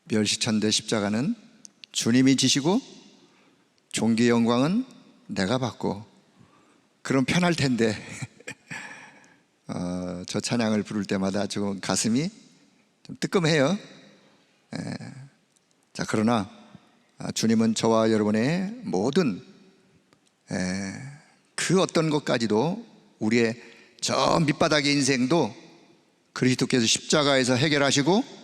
멸시천대 십자가는 주님이 지시고 존귀 영광은 내가 받고, 그럼 편할 텐데 저 찬양을 부를 때마다 조금 가슴이 좀 뜨끔해요. 자, 그러나 주님은 저와 여러분의 모든 그 어떤 것까지도, 우리의 저 밑바닥의 인생도 그리스도께서 십자가에서 해결하시고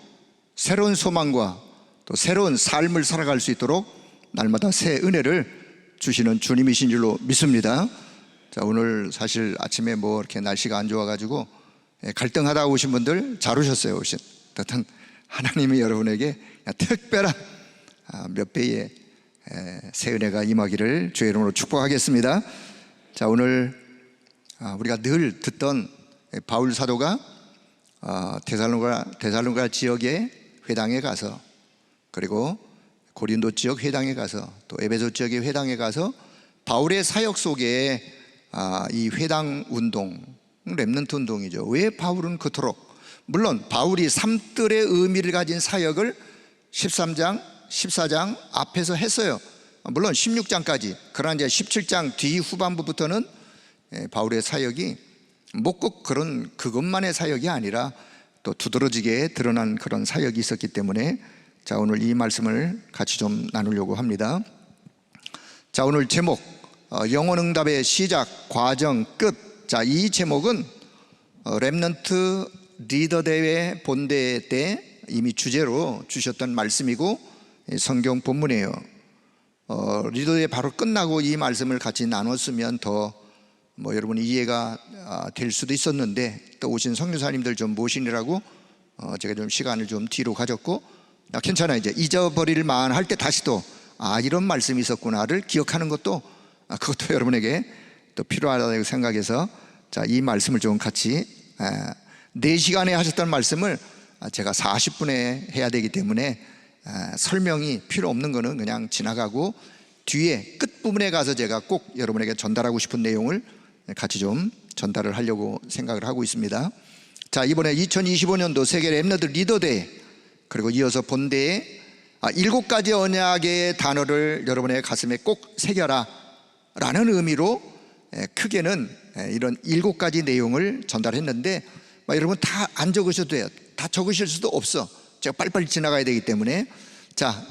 새로운 소망과 또 새로운 삶을 살아갈 수 있도록 날마다 새 은혜를 주시는 주님이신 줄로 믿습니다. 자, 오늘 사실 아침에 이렇게 날씨가 안 좋아가지고 갈등하다 오신 분들 잘 오셨어요. 하여튼 하나님이 여러분에게 특별한 몇 배의 새 은혜가 임하기를 주의 이름으로 축복하겠습니다. 자, 오늘 우리가 늘 듣던 바울 사도가 데살로니가 지역의 회당에 가서, 그리고 고린도 지역 회당에 가서, 또 에베소 지역의 회당에 가서 바울의 사역 속에 이 회당 운동, 렘넌트 운동이죠. 왜 바울은 그토록, 물론 바울이 삼뜰의 의미를 가진 사역을 13장, 14장 앞에서 했어요. 물론 16장까지. 그러나 이제 17장 뒤 후반부부터는 바울의 사역이 꼭 그것만의 사역이 아니라 또 두드러지게 드러난 그런 사역이 있었기 때문에, 자, 오늘 이 말씀을 같이 좀 나누려고 합니다. 자, 오늘 제목 영혼응답의 시작, 과정, 끝. 자, 이 제목은 렘넌트 리더 대회 본대 때 이미 주제로 주셨던 말씀이고 성경 본문이에요. 리더 대회 바로 끝나고 이 말씀을 같이 나눴으면 더 여러분이 이해가 될 수도 있었는데, 또 오신 선교사님들 좀 모시느라고 제가 좀 시간을 좀 뒤로 가졌고, 괜찮아요. 이제 잊어버릴 만할 때 다시 또 이런 말씀이 있었구나를 기억하는 것도, 그것도 여러분에게 또 필요하다고 생각해서, 자, 이 말씀을 좀 같이 4시간에 하셨던 말씀을 제가 40분에 해야 되기 때문에 설명이 필요 없는 거는 그냥 지나가고, 뒤에 끝부분에 가서 제가 꼭 여러분에게 전달하고 싶은 내용을 같이 좀 전달을 하려고 생각을 하고 있습니다. 자, 이번에 2025년도 세계 렘넌트 리더대회, 그리고 이어서 본대에 7가지 언약의 단어를 여러분의 가슴에 꼭 새겨라 라는 의미로 크게는 이런 7가지 내용을 전달했는데, 여러분 다 안 적으셔도 돼요. 다 적으실 수도 없어. 제가 빨리빨리 지나가야 되기 때문에. 자,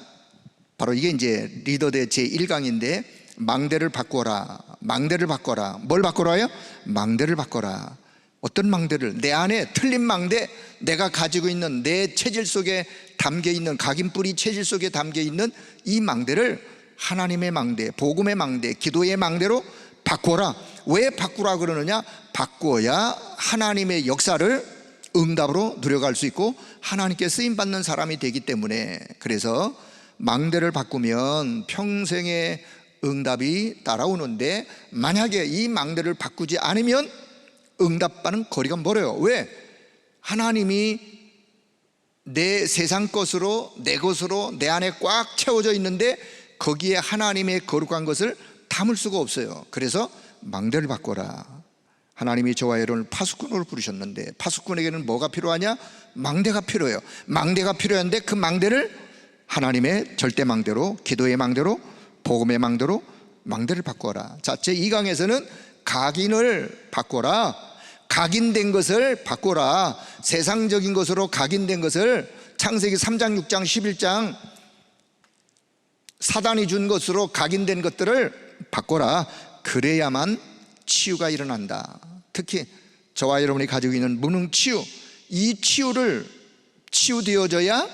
바로 이게 이제 리더대 제1강인데, 망대를 바꿔라. 망대를 바꿔라. 뭘 바꿔라요? 망대를 바꿔라. 어떤 망대를? 내 안에 틀린 망대, 내가 가지고 있는 내 체질 속에 담겨있는, 각인뿌리 체질 속에 담겨있는 이 망대를 하나님의 망대, 복음의 망대, 기도의 망대로 바꿔라. 왜 바꾸라 그러느냐? 바꿔야 하나님의 역사를 응답으로 누려갈 수 있고 하나님께 쓰임받는 사람이 되기 때문에, 그래서 망대를 바꾸면 평생의 응답이 따라오는데, 만약에 이 망대를 바꾸지 않으면 응답과는 거리가 멀어요. 왜? 하나님이 내 세상 것으로, 내 것으로 내 안에 꽉 채워져 있는데 거기에 하나님의 거룩한 것을 담을 수가 없어요. 그래서 망대를 바꿔라. 하나님이 저와 여러분을 파수꾼으로 부르셨는데, 파수꾼에게는 뭐가 필요하냐? 망대가 필요해요. 망대가 필요한데 그 망대를 하나님의 절대 망대로, 기도의 망대로, 복음의 망대로 망대를 바꿔라. 자, 제2강에서는 각인을 바꿔라. 각인된 것을 바꿔라. 세상적인 것으로 각인된 것을, 창세기 3장, 6장, 11장 사단이 준 것으로 각인된 것들을 바꿔라. 그래야만 치유가 일어난다. 특히 저와 여러분이 가지고 있는 무능치유, 이 치유를 치유되어져야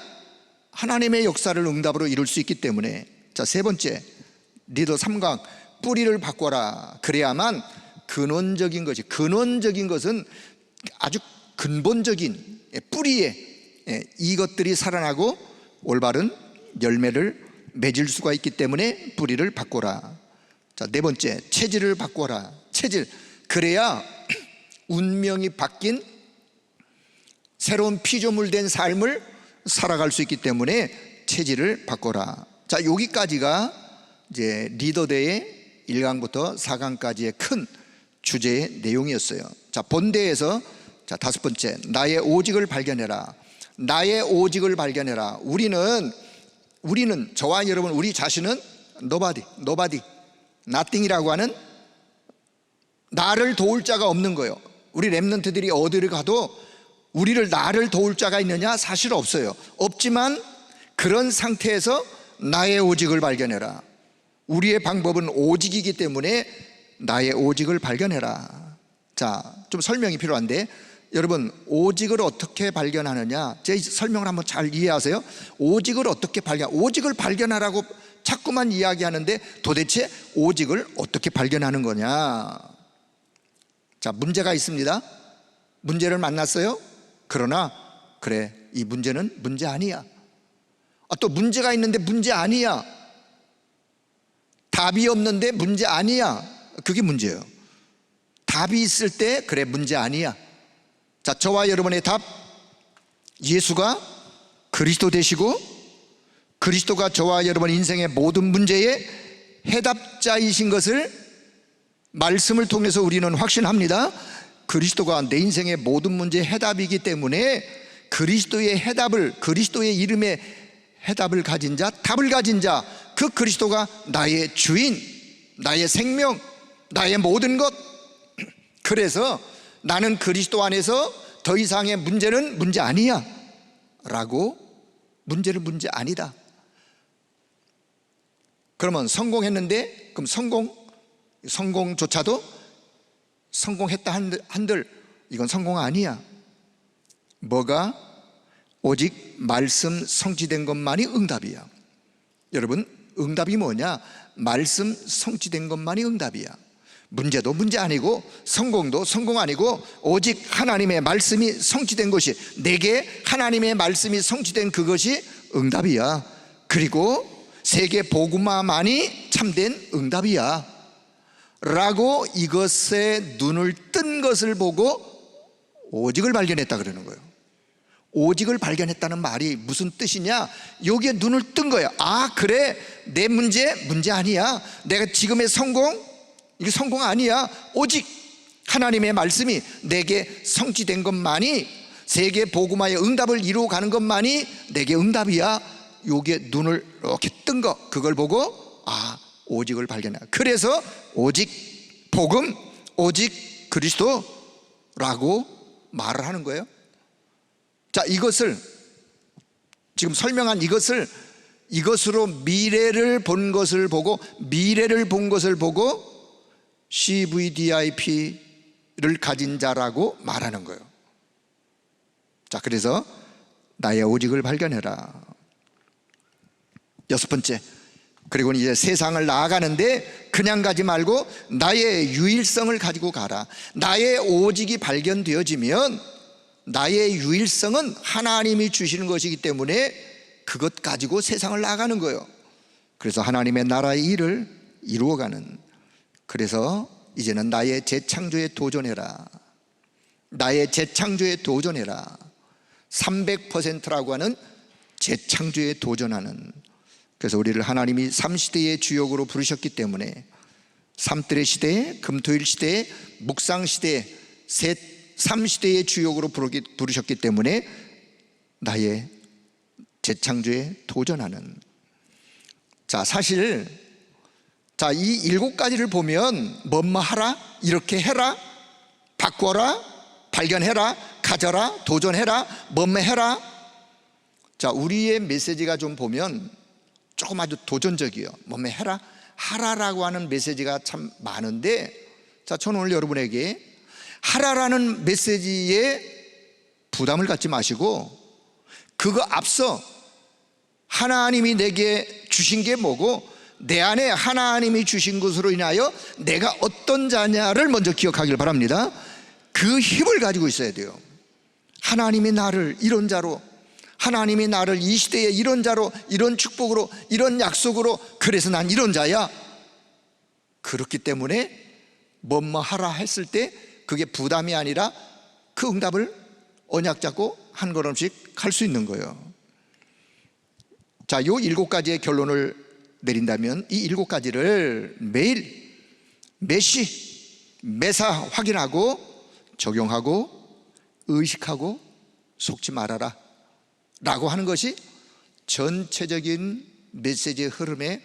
하나님의 역사를 응답으로 이룰 수 있기 때문에. 자, 세 번째, 리더 3강, 뿌리를 바꿔라. 그래야만 근원적인 것이, 근원적인 것은 아주 근본적인 뿌리에 이것들이 살아나고 올바른 열매를 맺을 수가 있기 때문에 뿌리를 바꿔라. 자, 네 번째, 체질을 바꿔라. 체질, 그래야 운명이 바뀐 새로운 피조물 된 삶을 살아갈 수 있기 때문에 체질을 바꿔라. 자, 여기까지가 이제 리더대의 1강부터 4강까지의 큰 주제의 내용이었어요. 자, 본대에서, 자, 5번째, 나의 오직을 발견해라. 나의 오직을 발견해라. 우리는 저와 여러분, 우리 자신은 nobody, nothing이라고 하는 나를 도울 자가 없는 거예요. 우리 렘넌트들이 어디를 가도 우리를 나를 도울 자가 있느냐? 사실 없어요. 없지만 그런 상태에서 나의 오직을 발견해라. 우리의 방법은 오직이기 때문에 나의 오직을 발견해라. 자, 좀 설명이 필요한데, 여러분, 오직을 어떻게 발견하느냐? 제 설명을 한번 잘 이해하세요. 오직을 어떻게 오직을 발견하라고 자꾸만 이야기하는데 도대체 오직을 어떻게 발견하는 거냐? 자, 문제가 있습니다. 문제를 만났어요. 그러나 그래, 이 문제는 문제 아니야. 또 문제가 있는데 문제 아니야. 답이 없는데 문제 아니야. 그게 문제예요. 답이 있을 때 그래, 문제 아니야. 자, 저와 여러분의 답, 예수가 그리스도 되시고 그리스도가 저와 여러분 인생의 모든 문제의 해답자이신 것을 말씀을 통해서 우리는 확신합니다. 그리스도가 내 인생의 모든 문제의 해답이기 때문에 그리스도의 해답을, 그리스도의 이름의 해답을 가진 자, 답을 가진 자, 그 그리스도가 나의 주인, 나의 생명, 나의 모든 것. 그래서 나는 그리스도 안에서 더 이상의 문제는 문제 아니야 라고, 문제는 문제 아니다. 그러면 성공했는데, 그럼 성공조차도 성공했다 한들 이건 성공 아니야. 뭐가? 오직 말씀 성취된 것만이 응답이야. 여러분, 응답이 뭐냐? 말씀 성취된 것만이 응답이야. 문제도 문제 아니고 성공도 성공 아니고 오직 하나님의 말씀이 성취된 것이, 내게 하나님의 말씀이 성취된 그것이 응답이야. 그리고 세계 복음화만이 참된 응답이야 라고, 이것에 눈을 뜬 것을 보고 오직을 발견했다 그러는 거예요. 오직을 발견했다는 말이 무슨 뜻이냐? 여기에 눈을 뜬 거야. 아, 그래, 내 문제 아니야. 내가 지금의 성공, 이게 성공 아니야. 오직 하나님의 말씀이 내게 성취된 것만이, 세계 복음화의 응답을 이루어가는 것만이 내게 응답이야. 여기에 눈을 이렇게 뜬 거, 그걸 보고 아, 오직을 발견해. 그래서 오직 복음, 오직 그리스도라고 말을 하는 거예요. 자, 이것을 지금 설명한 이것으로 미래를 본 것을 보고 CVDIP를 가진 자라고 말하는 거예요. 자, 그래서 나의 오직을 발견해라. 여섯 번째, 그리고 이제 세상을 나아가는데 그냥 가지 말고 나의 유일성을 가지고 가라. 나의 오직이 발견되어지면 나의 유일성은 하나님이 주시는 것이기 때문에 그것 가지고 세상을 나아가는 거예요. 그래서 하나님의 나라의 일을 이루어가는, 그래서 이제는 나의 재창조에 도전해라. 나의 재창조에 도전해라. 300%라고 하는 재창조에 도전하는, 그래서 우리를 하나님이 3시대의 주역으로 부르셨기 때문에 3들의 시대, 금토일 시대, 묵상 시대, 3시대의 주역으로 부르셨기 때문에 나의 재창조에 도전하는. 자, 사실 이 7가지를 보면 뭐뭐 하라, 이렇게 해라, 바꿔라, 발견해라, 가져라, 도전해라, 뭐뭐 해라. 자, 우리의 메시지가 좀 보면 조금 아주 도전적이에요. 뭐뭐 해라, 하라라고 하는 메시지가 참 많은데, 자, 저는 오늘 여러분에게 하라라는 메시지에 부담을 갖지 마시고 그거 앞서 하나님이 내게 주신 게 뭐고 내 안에 하나님이 주신 것으로 인하여 내가 어떤 자냐를 먼저 기억하길 바랍니다. 그 힘을 가지고 있어야 돼요. 하나님이 나를 이런 자로, 하나님이 나를 이 시대에 이런 자로, 이런 축복으로, 이런 약속으로, 그래서 난 이런 자야. 그렇기 때문에 뭐뭐 하라 했을 때 그게 부담이 아니라 그 응답을 언약 잡고 한 걸음씩 갈 수 있는 거예요. 자, 요 7가지의 결론을 내린다면 이 7가지를 매일, 매시, 매사 확인하고 적용하고 의식하고 속지 말아라. 라고 하는 것이 전체적인 메시지의 흐름의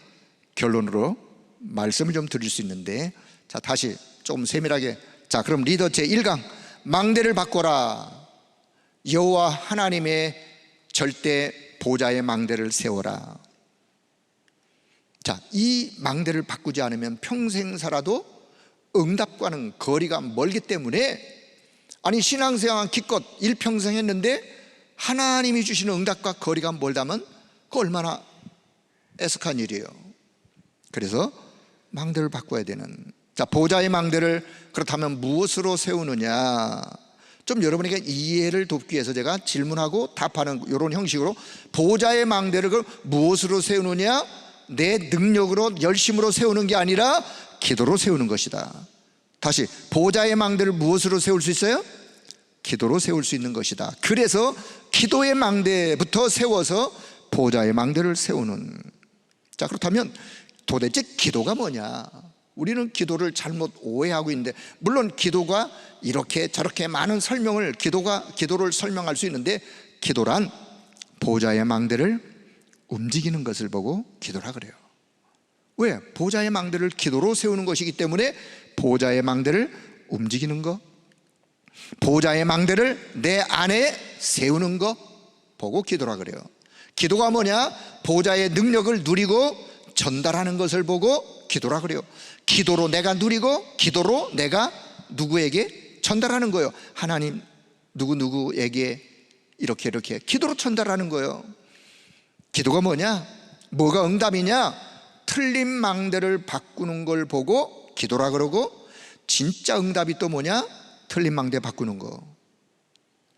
결론으로 말씀을 좀 드릴 수 있는데, 자, 다시 좀 세밀하게. 자, 그럼 리더 제1강, 망대를 바꿔라. 여호와 하나님의 절대 보좌의 망대를 세워라. 자, 이 망대를 바꾸지 않으면 평생 살아도 응답과는 거리가 멀기 때문에, 아니 신앙생활 기껏 일평생 했는데 하나님이 주시는 응답과 거리가 멀다면 그 얼마나 애석한 일이에요. 그래서 망대를 바꿔야 되는. 자, 보좌의 망대를 그렇다면 무엇으로 세우느냐, 좀 여러분에게 이해를 돕기 위해서 제가 질문하고 답하는 이런 형식으로, 보좌의 망대를 무엇으로 세우느냐, 내 능력으로 열심으로 세우는 게 아니라 기도로 세우는 것이다. 다시, 보좌의 망대를 무엇으로 세울 수 있어요? 기도로 세울 수 있는 것이다. 그래서 기도의 망대부터 세워서 보좌의 망대를 세우는. 자, 그렇다면 도대체 기도가 뭐냐? 우리는 기도를 잘못 오해하고 있는데, 물론 기도가 이렇게 저렇게 많은 설명을, 기도를 설명할 수 있는데, 기도란 보좌의 망대를 움직이는 것을 보고 기도라 그래요. 왜? 보좌의 망대를 기도로 세우는 것이기 때문에 보좌의 망대를 움직이는 거, 보좌의 망대를 내 안에 세우는 거 보고 기도라 그래요. 기도가 뭐냐? 보좌의 능력을 누리고 전달하는 것을 보고 기도라 그래요. 기도로 내가 누리고, 기도로 내가 누구에게 전달하는 거예요. 하나님 누구에게 이렇게 기도로 전달하는 거예요. 기도가 뭐냐? 뭐가 응답이냐? 틀린 망대를 바꾸는 걸 보고 기도라 그러고, 진짜 응답이 또 뭐냐? 틀린 망대 바꾸는 거.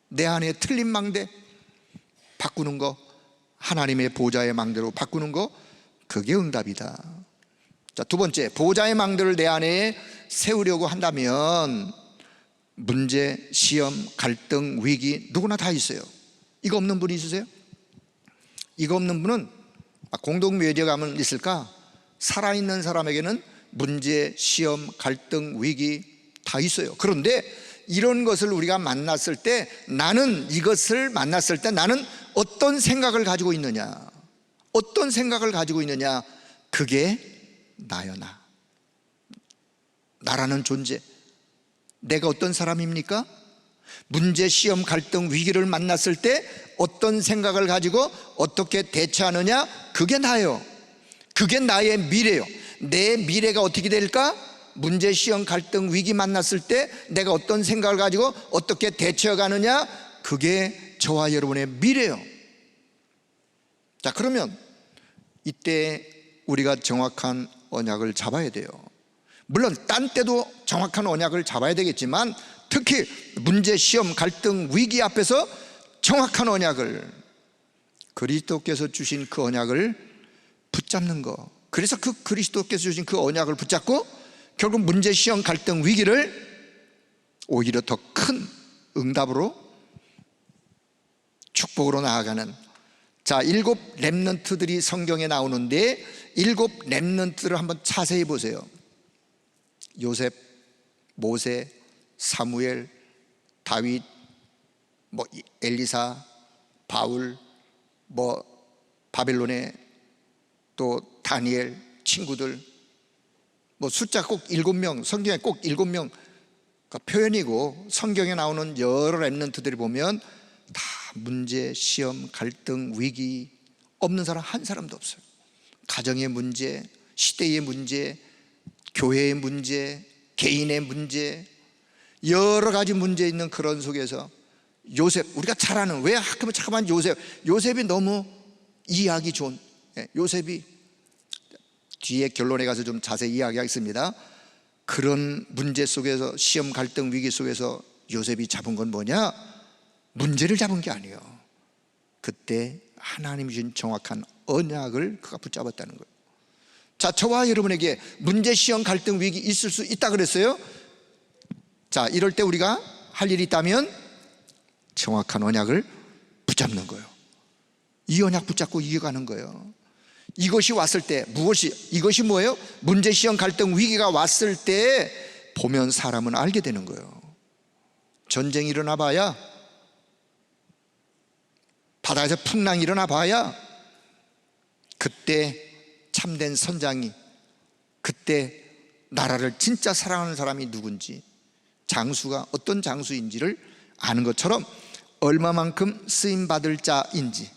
내 안에 틀린 망대 바꾸는 거, 하나님의 보좌의 망대로 바꾸는 거, 그게 응답이다. 자, 두 번째, 보좌의 망대를 내 안에 세우려고 한다면 문제, 시험, 갈등, 위기 누구나 다 있어요. 이거 없는 분이 있으세요? 이거 없는 분은 공동묘지가면 있을까? 살아있는 사람에게는 문제, 시험, 갈등, 위기 다 있어요. 그런데 이런 것을 우리가 만났을 때, 이것을 만났을 때 나는 어떤 생각을 가지고 있느냐, 어떤 생각을 가지고 있느냐, 그게 나요. 나라는 존재, 내가 어떤 사람입니까? 문제, 시험, 갈등, 위기를 만났을 때 어떤 생각을 가지고 어떻게 대처하느냐, 그게 나요. 그게 나의 미래요. 내 미래가 어떻게 될까? 문제, 시험, 갈등, 위기 만났을 때 내가 어떤 생각을 가지고 어떻게 대처해가느냐, 그게 저와 여러분의 미래요. 자, 그러면 이때 우리가 정확한 언약을 잡아야 돼요. 물론 딴 때도 정확한 언약을 잡아야 되겠지만, 특히 문제, 시험, 갈등, 위기 앞에서 정확한 언약을, 그리스도께서 주신 그 언약을 붙잡는 거. 그래서 그 그리스도께서 주신 그 언약을 붙잡고 결국 문제, 시험, 갈등, 위기를 오히려 더 큰 응답으로, 축복으로 나아가는. 자, 7 렘넌트들이 성경에 나오는데 7 렘넌트를 한번 자세히 보세요. 요셉, 모세, 사무엘, 다윗, 엘리사, 바울, 바벨론의 또 다니엘 친구들, 숫자 꼭 7명, 성경에 꼭 7명 표현이고, 성경에 나오는 여러 렘넌트들이 보면 다 문제, 시험, 갈등, 위기 없는 사람 한 사람도 없어요. 가정의 문제, 시대의 문제, 교회의 문제, 개인의 문제, 여러 가지 문제 있는 그런 속에서 요셉, 우리가 잘 아는, 왜 잠깐만 요셉이 너무 이해하기 좋은, 요셉이 뒤에 결론에 가서 좀 자세히 이야기하겠습니다. 그런 문제 속에서, 시험, 갈등, 위기 속에서 요셉이 잡은 건 뭐냐? 문제를 잡은 게 아니에요. 그때 하나님이 주신 정확한 언약을 그가 붙잡았다는 거예요. 자, 저와 여러분에게 문제, 시험, 갈등, 위기 있을 수 있다 그랬어요. 자, 이럴 때 우리가 할 일이 있다면 정확한 언약을 붙잡는 거예요. 이 언약 붙잡고 이어가는 거예요. 이것이 왔을 때, 이것이 뭐예요? 문제, 시험, 갈등, 위기가 왔을 때 보면 사람은 알게 되는 거예요. 전쟁이 일어나 봐야 바다에서 풍랑이 일어나 봐야 그때 참된 선장이, 그때 나라를 진짜 사랑하는 사람이 누군지, 장수가 어떤 장수인지를 아는 것처럼 얼마만큼 쓰임받을 자인지,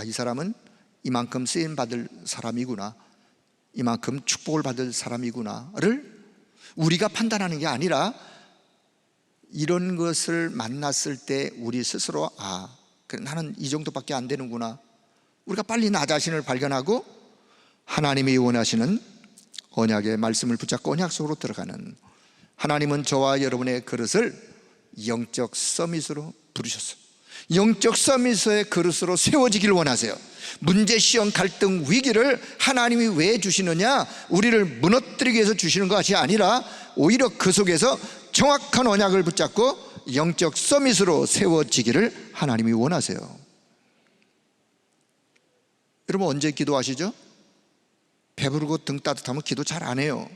이 사람은 이만큼 쓰임받을 사람이구나, 이만큼 축복을 받을 사람이구나를 우리가 판단하는 게 아니라, 이런 것을 만났을 때 우리 스스로 그래, 나는 이 정도밖에 안 되는구나, 우리가 빨리 나 자신을 발견하고 하나님이 원하시는 언약의 말씀을 붙잡고 언약 속으로 들어가는, 하나님은 저와 여러분의 그릇을 영적 서밋으로 부르셨어요. 영적 서밋의 그릇으로 세워지길 원하세요. 문제, 시험, 갈등, 위기를 하나님이 왜 주시느냐, 우리를 무너뜨리기 위해서 주시는 것이 아니라 오히려 그 속에서 정확한 언약을 붙잡고 영적 서밋으로 세워지기를 하나님이 원하세요. 여러분 언제 기도하시죠? 배부르고 등 따뜻하면 기도 잘 안 해요.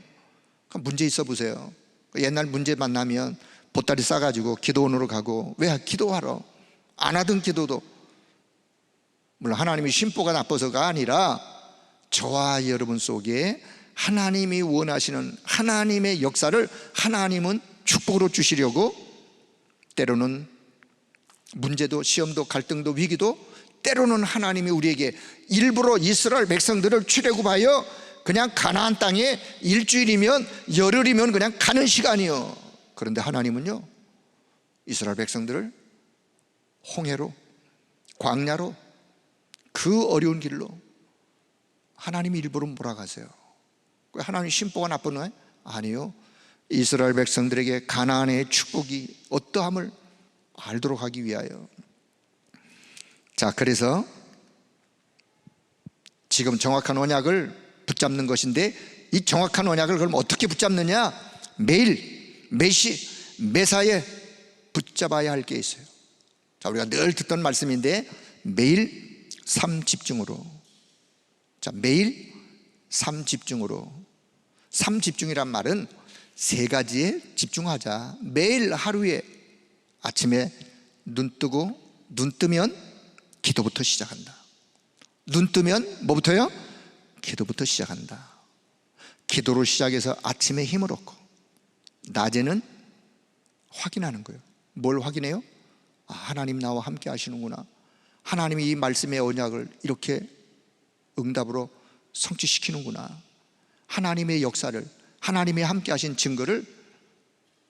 그럼 문제 있어 보세요. 옛날 문제 만나면 보따리 싸가지고 기도원으로 가고, 왜 기도하러? 안 하던 기도도, 물론 하나님이 심보가 나빠서가 아니라 저와 여러분 속에 하나님이 원하시는 하나님의 역사를 하나님은 축복으로 주시려고, 때로는 문제도 시험도 갈등도 위기도, 때로는 하나님이 우리에게 일부러 이스라엘 백성들을 출애굽하여 그냥 가나안 땅에 일주일이면 열흘이면 그냥 가는 시간이요. 그런데 하나님은요, 이스라엘 백성들을 홍해로, 광야로, 그 어려운 길로 하나님이 일부러 몰아가세요. 하나님 심보가 나쁘나요? 아니요. 이스라엘 백성들에게 가나안의 축복이 어떠함을 알도록 하기 위하여. 자, 그래서 지금 정확한 언약을 붙잡는 것인데, 이 정확한 언약을 그럼 어떻게 붙잡느냐? 매일, 매시, 매사에 붙잡아야 할 게 있어요. 자, 우리가 늘 듣던 말씀인데, 매일 삶 집중으로. 자, 매일 삶 집중으로. 삶 집중이란 말은 세 가지에 집중하자. 매일 하루에 아침에 눈 뜨면 기도부터 시작한다. 눈 뜨면 뭐부터요? 기도부터 시작한다. 기도로 시작해서 아침에 힘을 얻고, 낮에는 확인하는 거예요. 뭘 확인해요? 하나님 나와 함께 하시는구나, 하나님이 이 말씀의 언약을 이렇게 응답으로 성취시키는구나, 하나님의 역사를, 하나님이 함께 하신 증거를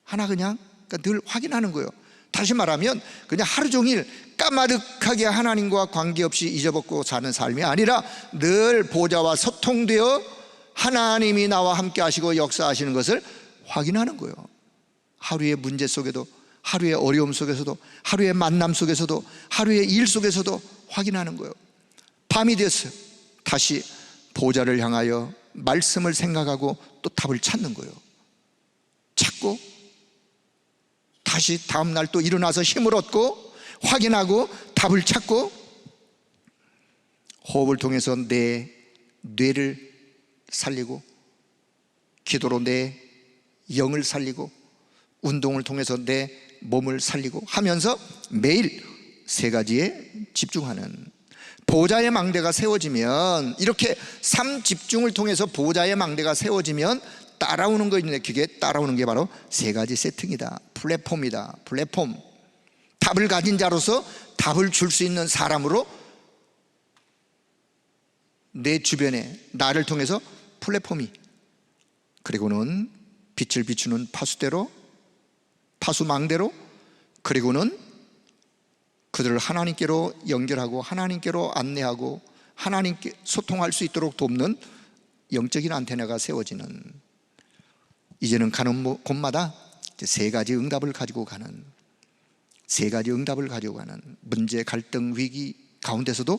그러니까 늘 확인하는 거예요. 다시 말하면 그냥 하루 종일 까마득하게 하나님과 관계없이 잊어먹고 사는 삶이 아니라, 늘 보좌와 소통되어 하나님이 나와 함께 하시고 역사하시는 것을 확인하는 거예요. 하루의 문제 속에도, 하루의 어려움 속에서도, 하루의 만남 속에서도, 하루의 일 속에서도 확인하는 거예요. 밤이 됐어요. 다시 보좌를 향하여 말씀을 생각하고 또 답을 찾는 거예요. 찾고 다시 다음날 또 일어나서 힘을 얻고 확인하고 답을 찾고, 호흡을 통해서 내 뇌를 살리고, 기도로 내 영을 살리고, 운동을 통해서 내 몸을 살리고 하면서 매일 세 가지에 집중하는, 보좌의 망대가 세워지면, 이렇게 삶 집중을 통해서 보좌의 망대가 세워지면 따라오는 거 있는데, 그게 따라오는 게 바로 세 가지 세팅이다. 플랫폼이다. 플랫폼. 답을 가진 자로서 답을 줄 수 있는 사람으로 내 주변에 나를 통해서 플랫폼이, 그리고는 빛을 비추는 파수대로, 파수망대로, 그리고는 그들을 하나님께로 연결하고 하나님께로 안내하고 하나님께 소통할 수 있도록 돕는 영적인 안테나가 세워지는, 이제는 가는 곳마다 세 가지 응답을 가지고 가는, 세 가지 응답을 가지고 가는, 문제, 갈등, 위기 가운데서도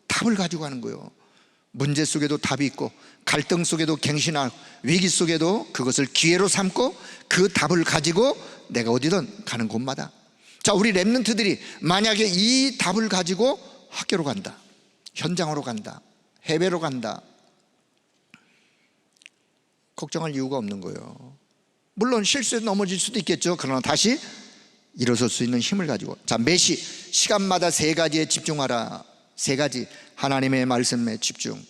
답을 가지고 가는 거예요. 문제 속에도 답이 있고, 갈등 속에도 갱신하고, 위기 속에도 그것을 기회로 삼고 그 답을 가지고 내가 어디든 가는 곳마다. 자, 우리 렘넌트들이 만약에 이 답을 가지고 학교로 간다, 현장으로 간다, 해외로 간다, 걱정할 이유가 없는 거예요. 물론 실수에 넘어질 수도 있겠죠. 그러나 다시 일어설 수 있는 힘을 가지고. 자, 매시 시간마다 세 가지에 집중하라. 세 가지. 하나님의 말씀에 집중,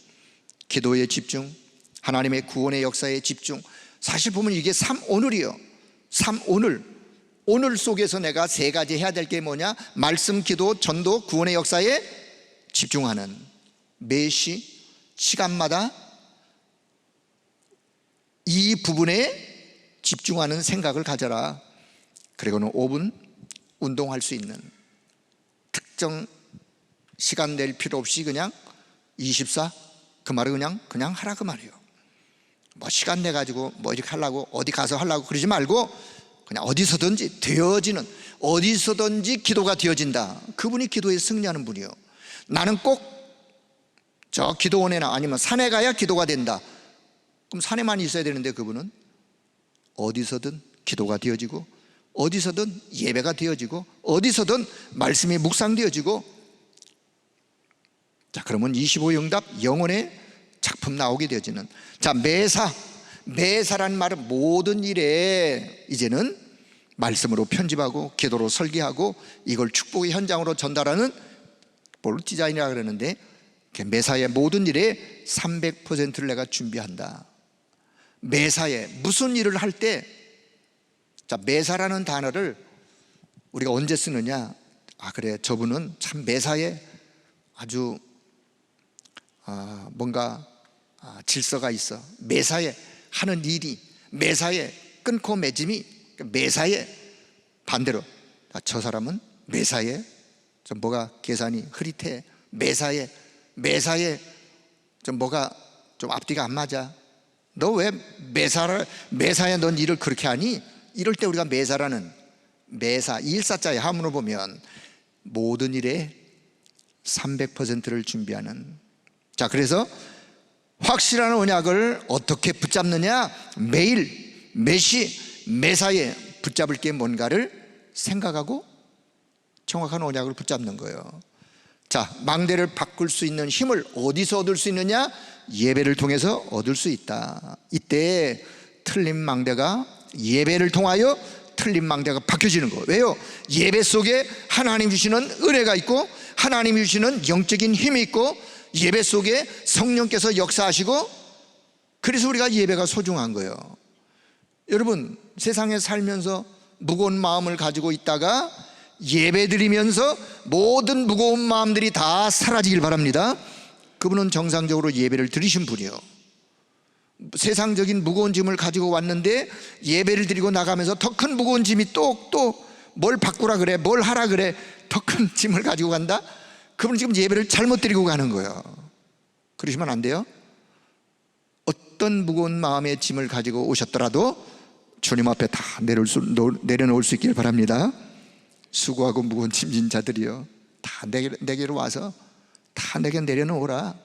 기도에 집중, 하나님의 구원의 역사에 집중. 사실 보면 이게 오늘이요. 오늘 속에서 내가 세 가지 해야 될 게 뭐냐? 말씀, 기도, 전도, 구원의 역사에 집중하는, 매시 시간마다 이 부분에 집중하는 생각을 가져라. 그리고는 5분 운동할 수 있는, 특정 시간 낼 필요 없이 그냥 24, 그 말은 그냥 하라 그 말이에요. 뭐 시간 내 가지고 뭐 이렇게 하려고 어디 가서 하려고 그러지 말고 그냥 어디서든지 되어지는, 어디서든지 기도가 되어진다. 그분이 기도에 승리하는 분이요. 나는 꼭 저 기도원에나 아니면 산에 가야 기도가 된다. 그럼 산에만 있어야 되는데 그분은 어디서든 기도가 되어지고, 어디서든 예배가 되어지고, 어디서든 말씀이 묵상되어지고. 자, 그러면 25응답 영혼의 작품 나오게 되어지는. 자, 매사란 말은 모든 일에 이제는 말씀으로 편집하고 기도로 설계하고 이걸 축복의 현장으로 전달하는 볼 디자인이라 그러는데, 매사의 모든 일에 300%를 내가 준비한다. 매사에 무슨 일을 할 때, 자, 매사라는 단어를 우리가 언제 쓰느냐? 그래, 저분은 참 매사에 아주 뭔가 질서가 있어. 매사에 하는 일이, 매사에 끊고 맺음이, 매사에 반대로 저 사람은 매사에 좀 뭐가 계산이 흐릿해. 매사에 좀 뭐가 좀 앞뒤가 안 맞아. 너 왜 매사에 넌 일을 그렇게 하니? 이럴 때 우리가 매사라는, 매사 일사자의 하문을 보면 모든 일에 300%를 준비하는. 자, 그래서 확실한 언약을 어떻게 붙잡느냐? 매일 매시 매사에 붙잡을 게 뭔가를 생각하고 정확한 언약을 붙잡는 거예요. 자, 망대를 바꿀 수 있는 힘을 어디서 얻을 수 있느냐? 예배를 통해서 얻을 수 있다. 이때 틀린 망대가, 예배를 통하여 틀린 망대가 바뀌어지는 거예요. 왜요? 예배 속에 하나님 주시는 은혜가 있고, 하나님 주시는 영적인 힘이 있고, 예배 속에 성령께서 역사하시고, 그래서 우리가 예배가 소중한 거예요. 여러분, 세상에 살면서 무거운 마음을 가지고 있다가 예배 드리면서 모든 무거운 마음들이 다 사라지길 바랍니다. 그분은 정상적으로 예배를 드리신 분이요. 세상적인 무거운 짐을 가지고 왔는데 예배를 드리고 나가면서 더 큰 무거운 짐이 또 뭘 바꾸라 그래, 뭘 하라 그래, 더 큰 짐을 가지고 간다? 그분은 지금 예배를 잘못 드리고 가는 거예요. 그러시면 안 돼요. 어떤 무거운 마음의 짐을 가지고 오셨더라도 주님 앞에 다 내려놓을 수 있길 바랍니다. 수고하고 무거운 짐진 자들이요, 다 내게로 와서 다 내게 내려놓으라.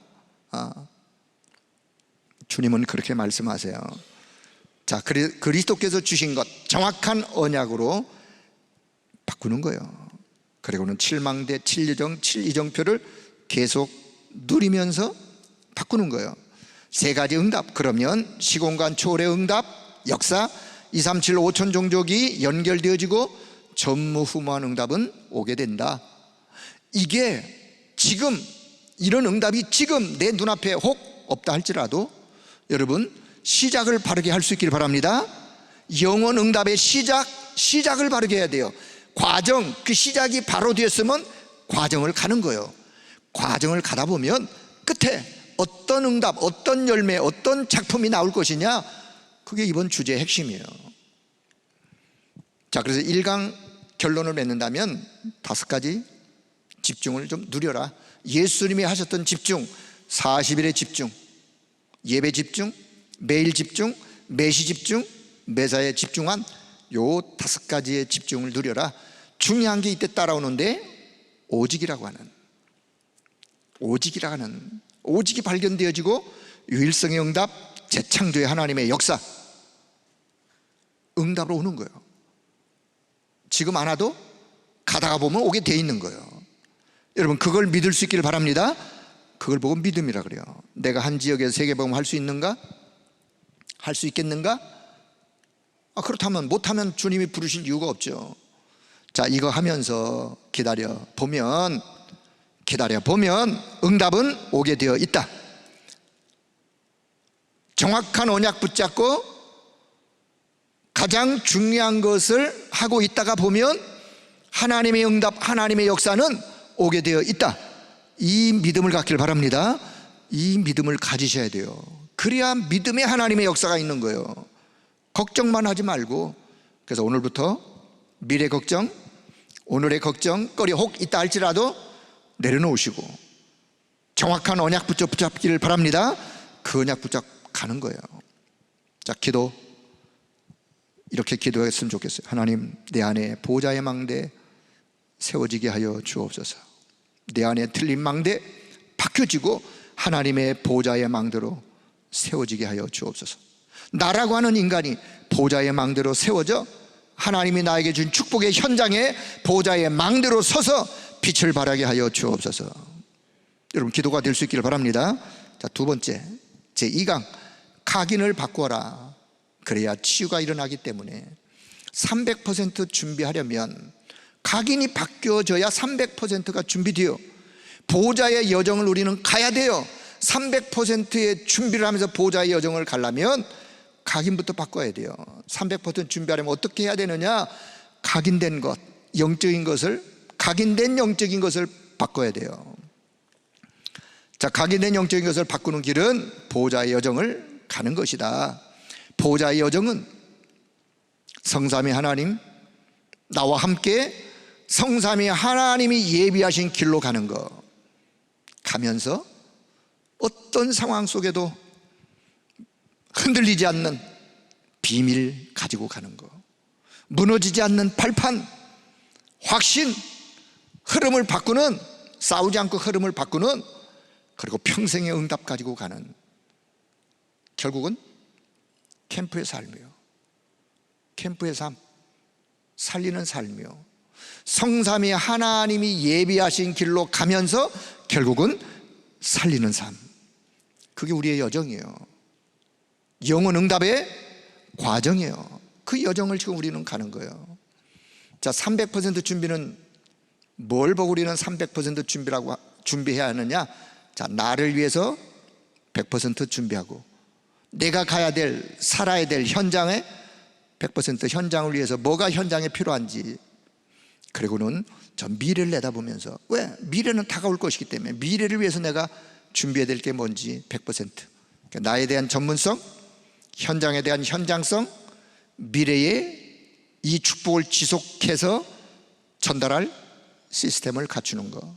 주님은 그렇게 말씀하세요. 자, 그리스도께서 주신 것 정확한 언약으로 바꾸는 거예요. 그리고는 7망대 7이정표를 계속 누리면서 바꾸는 거예요. 세 가지 응답, 그러면 시공간 초월의 응답, 역사 2, 3, 7, 5천 종족이 연결되어지고 전무후무한 응답은 오게 된다. 이게 지금, 이런 응답이 지금 내 눈앞에 혹 없다 할지라도 여러분, 시작을 바르게 할 수 있기를 바랍니다. 영원 응답의 시작을 바르게 해야 돼요. 과정, 그 시작이 바로 되었으면 과정을 가는 거예요. 과정을 가다 보면 끝에 어떤 응답, 어떤 열매, 어떤 작품이 나올 것이냐, 그게 이번 주제의 핵심이에요. 자, 그래서 1강 결론을 맺는다면 5가지 집중을 좀 누려라. 예수님이 하셨던 집중, 40일의 집중, 예배 집중, 매일 집중, 매시 집중, 매사에 집중한 요 5가지의 집중을 누려라. 중요한 게 이때 따라오는데, 오직이라고 하는, 오직이 발견되어지고 유일성의 응답, 재창조의 하나님의 역사, 응답으로 오는 거예요. 지금 안 와도 가다가 보면 오게 돼 있는 거예요. 여러분, 그걸 믿을 수 있기를 바랍니다. 그걸 보고 믿음이라 그래요. 내가 한 지역에서 세계복음 할 수 있는가? 할 수 있겠는가? 그렇다면, 못하면 주님이 부르실 이유가 없죠. 자, 이거 하면서 기다려 보면 응답은 오게 되어 있다. 정확한 언약 붙잡고 가장 중요한 것을 하고 있다가 보면 하나님의 응답, 하나님의 역사는 오게 되어 있다. 이 믿음을 갖길 바랍니다. 이 믿음을 가지셔야 돼요. 그래야 믿음에 하나님의 역사가 있는 거예요. 걱정만 하지 말고, 그래서 오늘부터 미래 걱정, 오늘의 걱정거리 혹 있다 할지라도 내려놓으시고 정확한 언약 붙잡기를 바랍니다. 그 언약 붙잡가는 거예요. 자, 기도 이렇게 기도했으면 좋겠어요. 하나님, 내 안에 보좌의 망대 세워지게 하여 주옵소서. 내 안에 틀린 망대 바뀌어지고 하나님의 보좌의 망대로 세워지게 하여 주옵소서. 나라고 하는 인간이 보좌의 망대로 세워져 하나님이 나에게 준 축복의 현장에 보좌의 망대로 서서 빛을 발하게 하여 주옵소서. 여러분, 기도가 될 수 있기를 바랍니다. 자, 두 번째, 제2강, 각인을 바꾸어라. 그래야 치유가 일어나기 때문에 300% 준비하려면 각인이 바뀌어져야 300%가 준비돼요. 보호자의 여정을 우리는 가야 돼요. 300%의 준비를 하면서 보호자의 여정을 가려면 각인부터 바꿔야 돼요. 300% 준비하려면 어떻게 해야 되느냐? 각인된 것, 영적인 것을, 각인된 영적인 것을 바꿔야 돼요. 자, 각인된 영적인 것을 바꾸는 길은 보호자의 여정을 가는 것이다. 보호자의 여정은 성삼위 하나님, 나와 함께 성삼위 하나님이 예비하신 길로 가는 거. 가면서 어떤 상황 속에도 흔들리지 않는 비밀 가지고 가는 거, 무너지지 않는 발판, 확신, 흐름을 바꾸는, 싸우지 않고 흐름을 바꾸는, 그리고 평생의 응답 가지고 가는, 결국은 캠프의 삶이요, 캠프의 삶, 살리는 삶이요, 성삼위 하나님이 예비하신 길로 가면서 결국은 살리는 삶. 그게 우리의 여정이에요. 영혼 응답의 과정이에요. 그 여정을 지금 우리는 가는 거예요. 자, 300% 준비는 뭘 보고 우리는 300% 준비해야 하느냐? 자, 나를 위해서 100% 준비하고, 내가 가야 될, 살아야 될 현장에 100% 현장을 위해서 뭐가 현장에 필요한지, 그리고는 저 미래를 내다보면서, 왜? 미래는 다가올 것이기 때문에 미래를 위해서 내가 준비해야 될 게 뭔지 100%, 그러니까 나에 대한 전문성, 현장에 대한 현장성, 미래에 이 축복을 지속해서 전달할 시스템을 갖추는 거.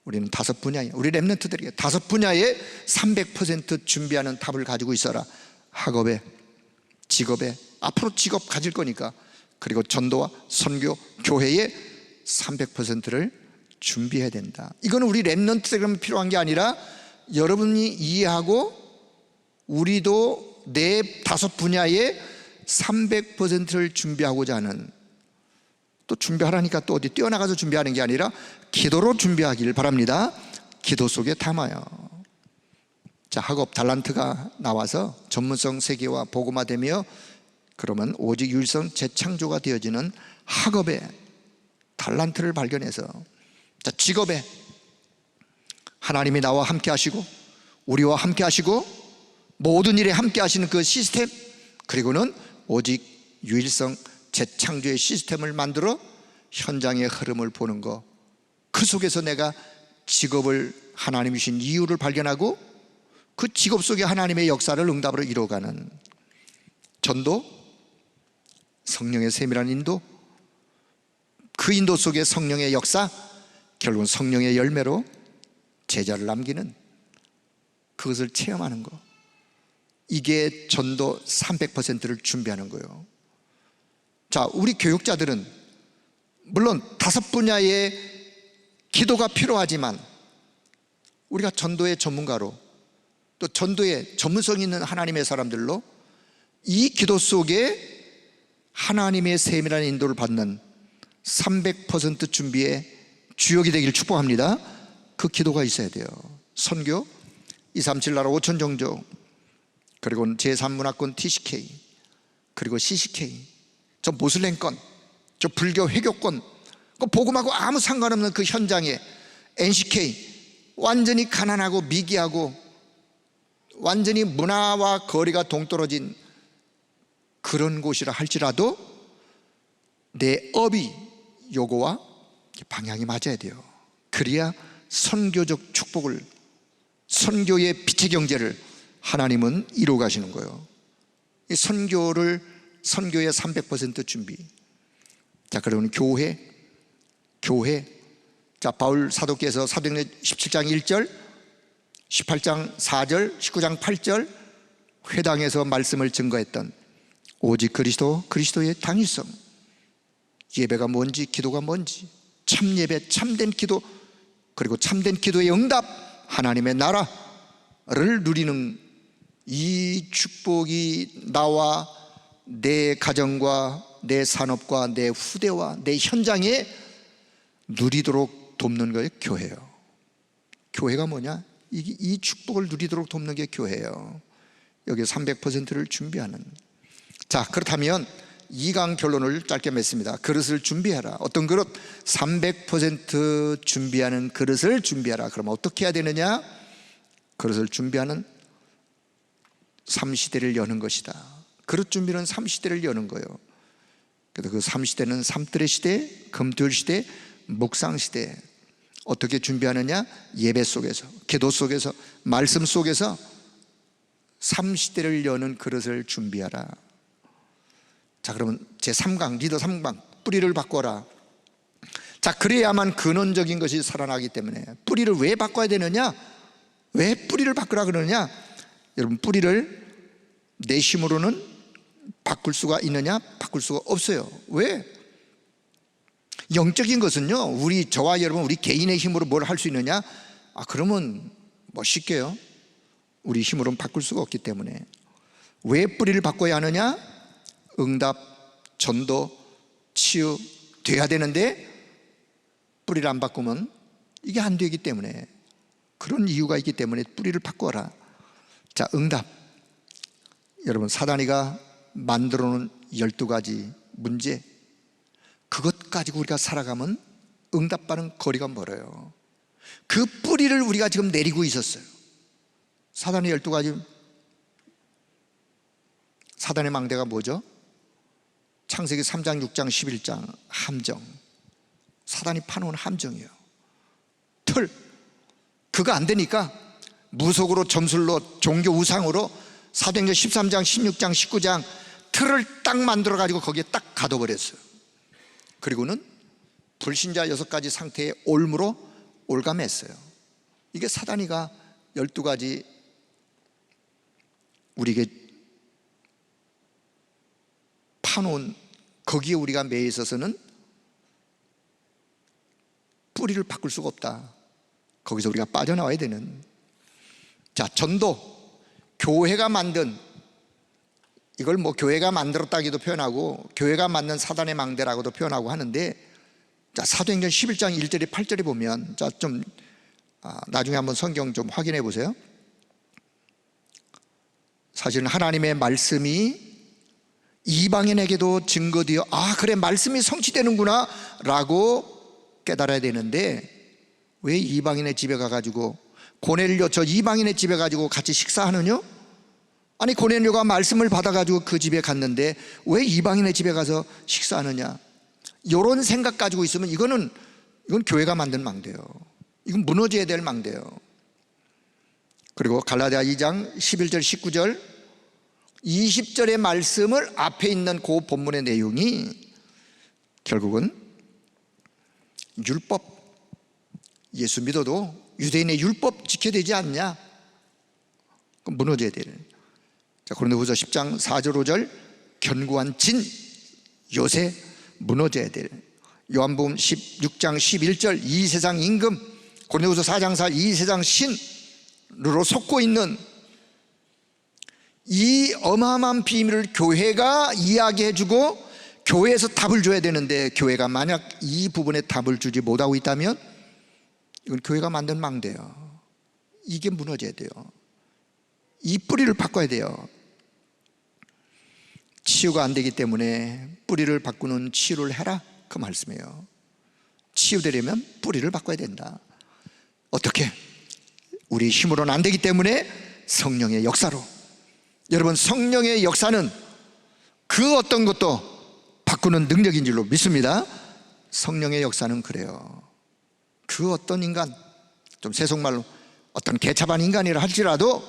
우리는 5분야에, 우리 렘넌트들에게 5분야에 300% 준비하는 답을 가지고 있어라. 학업에, 직업에, 앞으로 직업 가질 거니까, 그리고 전도와 선교, 교회에 300%를 준비해야 된다. 이건 우리 렘넌트들에게 필요한 게 아니라 여러분이 이해하고 우리도 내 5분야에 300%를 준비하고자 하는, 또 준비하라니까 또 어디 뛰어나가서 준비하는 게 아니라 기도로 준비하길 바랍니다. 기도 속에 담아요. 자, 학업 달란트가 나와서 전문성 세계화 복음화되며, 그러면 오직 유일성 재창조가 되어지는 학업의 달란트를 발견해서, 자, 직업에 하나님이 나와 함께 하시고 우리와 함께 하시고 모든 일에 함께 하시는 그 시스템, 그리고는 오직 유일성 재창조의 시스템을 만들어 현장의 흐름을 보는 거, 그 속에서 내가 직업을 하나님이 주신 이유를 발견하고 그 직업 속에 하나님의 역사를 응답으로 이루어가는 전도, 성령의 세밀한 인도, 그 인도 속에 성령의 역사, 결국은 성령의 열매로 제자를 남기는, 그것을 체험하는 거. 이게 전도 300%를 준비하는 거예요. 자, 우리 교육자들은 물론 5분야의 기도가 필요하지만 우리가 전도의 전문가로, 또 전도의 전문성 있는 하나님의 사람들로 이 기도 속에 하나님의 세밀한 인도를 받는 300% 준비의 주역이 되기를 축복합니다. 그 기도가 있어야 돼요. 선교, 237 나라 5천 종족, 그리고 제3문화권 TCK, 그리고 CCK, 저 모슬렘권, 저 불교 회교권, 그 복음하고 아무 상관없는 그 현장에 NCK, 완전히 가난하고 미개하고 완전히 문화와 거리가 동떨어진 그런 곳이라 할지라도 내 업이 요거와 방향이 맞아야 돼요. 그래야 선교적 축복을, 선교의 빛의 경제를 하나님은 이루어 가시는 거예요. 이 선교의 300% 준비. 자, 그러면 교회. 자, 바울 사도께서 사도행전 17장 1절, 18장 4절, 19장 8절 회당에서 말씀을 증거했던 오직 그리스도의 당위성, 예배가 뭔지, 기도가 뭔지, 참 예배, 참된 기도, 그리고 참된 기도의 응답, 하나님의 나라를 누리는 이 축복이 나와 내 가정과 내 산업과 내 후대와 내 현장에 누리도록 돕는 거예요. 교회예요. 교회가 뭐냐? 이 축복을 누리도록 돕는 게 교회예요. 여기 300%를 준비하는. 자, 그렇다면 2강 결론을 짧게 맺습니다. 그릇을 준비하라. 어떤 그릇? 300% 준비하는 그릇을 준비하라. 그럼 어떻게 해야 되느냐? 그릇을 준비하는 3시대를 여는 것이다. 그릇 준비는 3시대를 여는 거예요. 그래서 그 3시대는 삼뜨의 시대, 금토일 시대, 묵상 시대. 어떻게 준비하느냐? 예배 속에서, 기도 속에서, 말씀 속에서 3시대를 여는 그릇을 준비하라. 자, 그러면 제3강, 리더 3강, 뿌리를 바꿔라. 자, 그래야만 근원적인 것이 살아나기 때문에. 뿌리를 왜 바꿔야 되느냐? 왜 뿌리를 바꾸라 그러느냐? 여러분, 뿌리를 내 힘으로는 바꿀 수가 있느냐? 바꿀 수가 없어요. 왜? 영적인 것은요, 저와 여러분, 우리 개인의 힘으로 뭘 할 수 있느냐? 그러면 쉽게요, 우리 힘으로는 바꿀 수가 없기 때문에. 왜 뿌리를 바꿔야 하느냐? 응답, 전도, 치유 돼야 되는데 뿌리를 안 바꾸면 이게 안 되기 때문에, 그런 이유가 있기 때문에 뿌리를 바꿔라. 자, 응답. 여러분, 사단이가 만들어 놓은 12가지 문제, 그것 가지고 우리가 살아가면 응답받는 거리가 멀어요. 그 뿌리를 우리가 지금 내리고 있었어요. 사단의 12가지, 사단의 망대가 뭐죠? 창세기 3장, 6장, 11장 함정. 사단이 파놓은 함정이에요. 틀. 그거 안 되니까 무속으로, 점술로, 종교 우상으로 사도행전 13장, 16장, 19장 틀을 딱 만들어 가지고 거기에 딱 가둬버렸어요. 그리고는 불신자 6가지 상태의 올무로 올감했어요. 이게 사단이가 12가지 우리에게 파놓은, 거기에 우리가 매여 있어서는 뿌리를 바꿀 수가 없다. 거기서 우리가 빠져나와야 되는. 자, 전도. 교회가 만든, 이걸 교회가 만들었다기도 표현하고 교회가 만든 사단의 망대라고도 표현하고 하는데, 자, 사도행전 11장 1절에 8절에 보면, 자, 좀 나중에 한번 성경 좀 확인해 보세요. 사실은 하나님의 말씀이 이방인에게도 증거되어, 그래, 말씀이 성취되는구나 라고 깨달아야 되는데, 왜 이방인의 집에 가가지고, 고넬료 저 이방인의 집에 가지고 같이 식사하느냐? 아니, 고넬료가 말씀을 받아가지고 그 집에 갔는데 왜 이방인의 집에 가서 식사하느냐? 이런 생각 가지고 있으면 이건 교회가 만든 망대예요. 이건 무너져야 될 망대예요. 그리고 갈라디아 2장 11절 19절 20절의 말씀을 앞에 있는 그 본문의 내용이 결국은 율법, 예수 믿어도 유대인의 율법 지켜야 되지 않냐? 그럼 무너져야 되는. 자, 고린도후서 10장 4절 5절 견고한 진 요새 무너져야 될. 요한복음 16장 11절 이 세상 임금, 고린도후서 4장 4 이 세상 신으로 속고 있는 이 어마어마한 비밀을 교회가 이야기해주고 교회에서 답을 줘야 되는데, 교회가 만약 이 부분에 답을 주지 못하고 있다면 이건 교회가 만든 망대예요. 이게 무너져야 돼요. 이 뿌리를 바꿔야 돼요. 치유가 안 되기 때문에 뿌리를 바꾸는 치유를 해라, 그 말씀이에요. 치유되려면 뿌리를 바꿔야 된다. 어떻게? 우리 힘으로는 안 되기 때문에 성령의 역사로. 여러분, 성령의 역사는 그 어떤 것도 바꾸는 능력인 줄로 믿습니다. 성령의 역사는 그래요. 그 어떤 인간, 좀 세속말로 어떤 개차반 인간이라 할지라도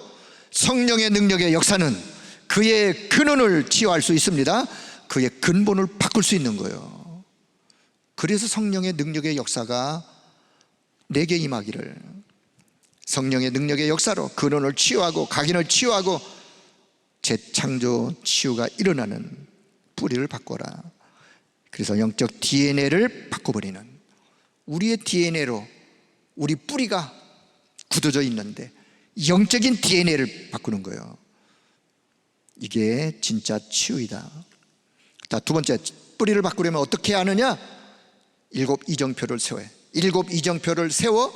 성령의 능력의 역사는 그의 근원을 치유할 수 있습니다. 그의 근본을 바꿀 수 있는 거예요. 그래서 성령의 능력의 역사가 내게 임하기를, 성령의 능력의 역사로 근원을 치유하고 각인을 치유하고 재창조 치유가 일어나는 뿌리를 바꿔라. 그래서 영적 DNA를 바꿔버리는, 우리의 DNA로 우리 뿌리가 굳어져 있는데 영적인 DNA를 바꾸는 거예요. 이게 진짜 치유이다. 자, 두 번째, 뿌리를 바꾸려면 어떻게 하느냐? 7 이정표를 세워요. 7 이정표를 세워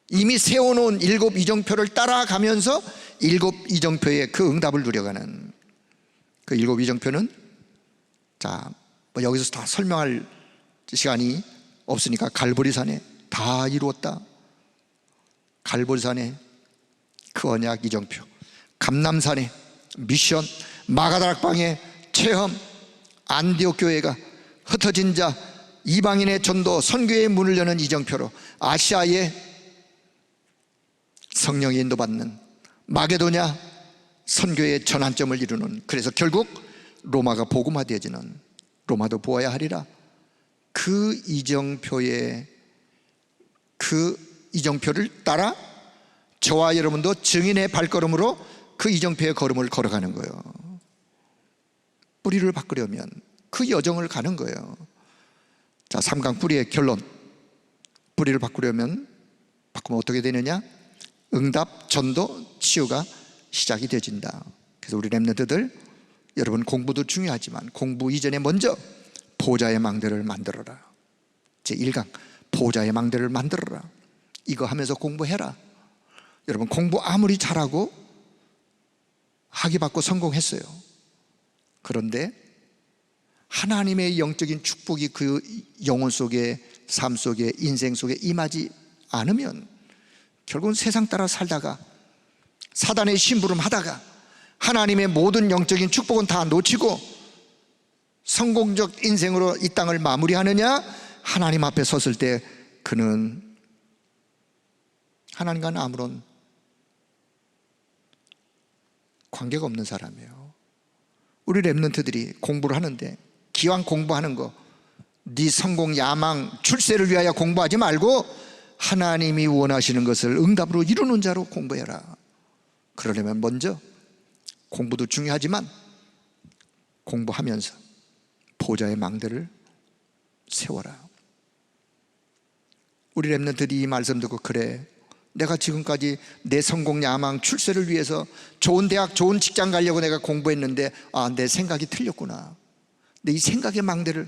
이미 세워놓은 7 이정표를 따라가면서 7 이정표의 그 응답을 누려가는, 그 7 이정표는, 자, 뭐 여기서 다 설명할 시간이 없으니까 갈보리산에 다 이루었다. 갈보리산에 그 언약 이정표, 감람산에 미션, 마가다락방의 체험, 안디옥 교회가 흩어진 자 이방인의 전도 선교의 문을 여는 이정표로 아시아의 성령의 인도받는 마게도냐 선교의 전환점을 이루는, 그래서 결국 로마가 복음화되어지는, 로마도 보아야 하리라. 그 이정표의, 그 이정표를 따라 저와 여러분도 증인의 발걸음으로 그 이정표의 걸음을 걸어가는 거예요. 뿌리를 바꾸려면 그 여정을 가는 거예요. 자, 3강 뿌리의 결론, 뿌리를 바꾸면 어떻게 되느냐? 응답, 전도, 치유가 시작이 되어진다. 그래서 우리 렘넌트들, 여러분 공부도 중요하지만 공부 이전에 먼저 보좌의 망대를 만들어라. 제1강 보좌의 망대를 만들어라. 이거 하면서 공부해라. 여러분, 공부 아무리 잘하고 학위받고 성공했어요. 그런데 하나님의 영적인 축복이 그 영혼 속에, 삶 속에, 인생 속에 임하지 않으면 결국은 세상 따라 살다가 사단의 심부름 하다가 하나님의 모든 영적인 축복은 다 놓치고 성공적 인생으로 이 땅을 마무리하느냐? 하나님 앞에 섰을 때 그는 하나님과는 아무런 관계가 없는 사람이에요. 우리 렘넌트들이 공부를 하는데 기왕 공부하는 거, 네 성공, 야망, 출세를 위하여 공부하지 말고 하나님이 원하시는 것을 응답으로 이루는 자로 공부해라. 그러려면 먼저 공부도 중요하지만 공부하면서 보좌의 망대를 세워라. 우리 렘넌트들이 이 말씀 듣고, 그래, 내가 지금까지 내 성공, 야망, 출세를 위해서 좋은 대학, 좋은 직장 가려고 내가 공부했는데 내 생각이 틀렸구나. 근데 이 생각의 망대를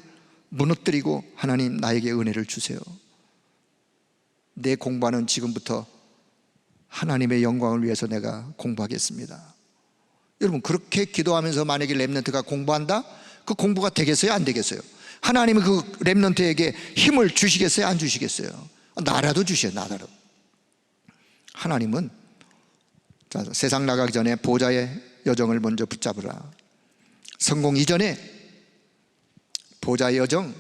무너뜨리고 하나님, 나에게 은혜를 주세요. 내 공부하는 지금부터 하나님의 영광을 위해서 내가 공부하겠습니다. 여러분, 그렇게 기도하면서 만약에 렘넌트가 공부한다? 그 공부가 되겠어요? 안 되겠어요? 하나님은 그 렘넌트에게 힘을 주시겠어요? 안 주시겠어요? 나라도 주셔요. 나라도. 하나님은, 자, 세상 나가기 전에 보좌의 여정을 먼저 붙잡으라. 성공 이전에 보좌의 여정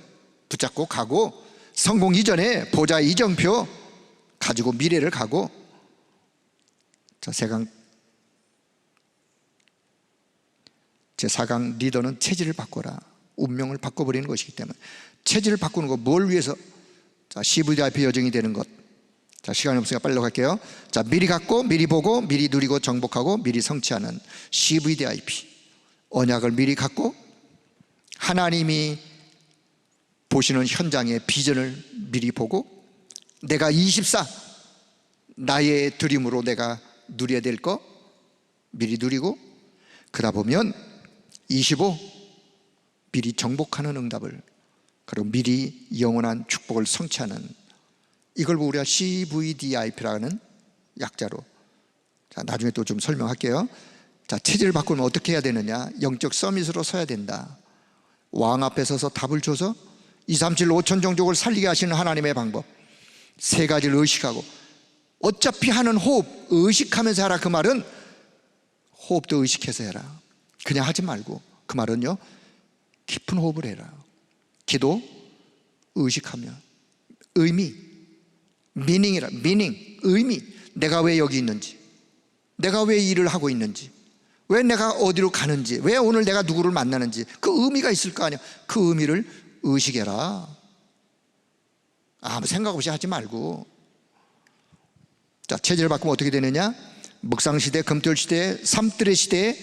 붙잡고 가고, 성공 이전에 보좌의 이정표 가지고 미래를 가고. 자, 제4강 리더는 체질을 바꿔라. 운명을 바꿔버리는 것이기 때문에 체질을 바꾸는 거, 뭘 위해서? 자, CVDIP 여정이 되는 것. 자, 시간이 없으니까 빨리 갈게요. 자, 미리 갖고, 미리 보고, 미리 누리고 정복하고, 미리 성취하는 CVDIP. 언약을 미리 갖고 하나님이 보시는 현장의 비전을 미리 보고, 내가 24 나의 드림으로 내가 누려야 될 거 미리 누리고, 그러다 보면 25 미리 정복하는 응답을, 그리고 미리 영원한 축복을 성취하는, 이걸 우리가 CVDIP라는 약자로, 자, 나중에 또 좀 설명할게요. 자, 자, 체질을 바꾸면 어떻게 해야 되느냐? 영적 서밋으로 서야 된다. 왕 앞에 서서 답을 줘서 2, 3, 7, 5천 종족을 살리게 하시는 하나님의 방법, 세 가지를 의식하고, 어차피 하는 호흡 의식하면서 하라. 그 말은 호흡도 의식해서 해라. 그냥 하지 말고, 그 말은요, 깊은 호흡을 해라. 기도 의식하며, 의미, 미닝이라. 미닝, 의미. 내가 왜 여기 있는지, 내가 왜 일을 하고 있는지, 왜 내가 어디로 가는지, 왜 오늘 내가 누구를 만나는지, 그 의미가 있을 거 아니야. 그 의미를 의식해라. 아무 생각 없이 하지 말고. 자, 체질을 바꾸면 어떻게 되느냐? 묵상시대, 금토일시대, 삼뜰의 시대에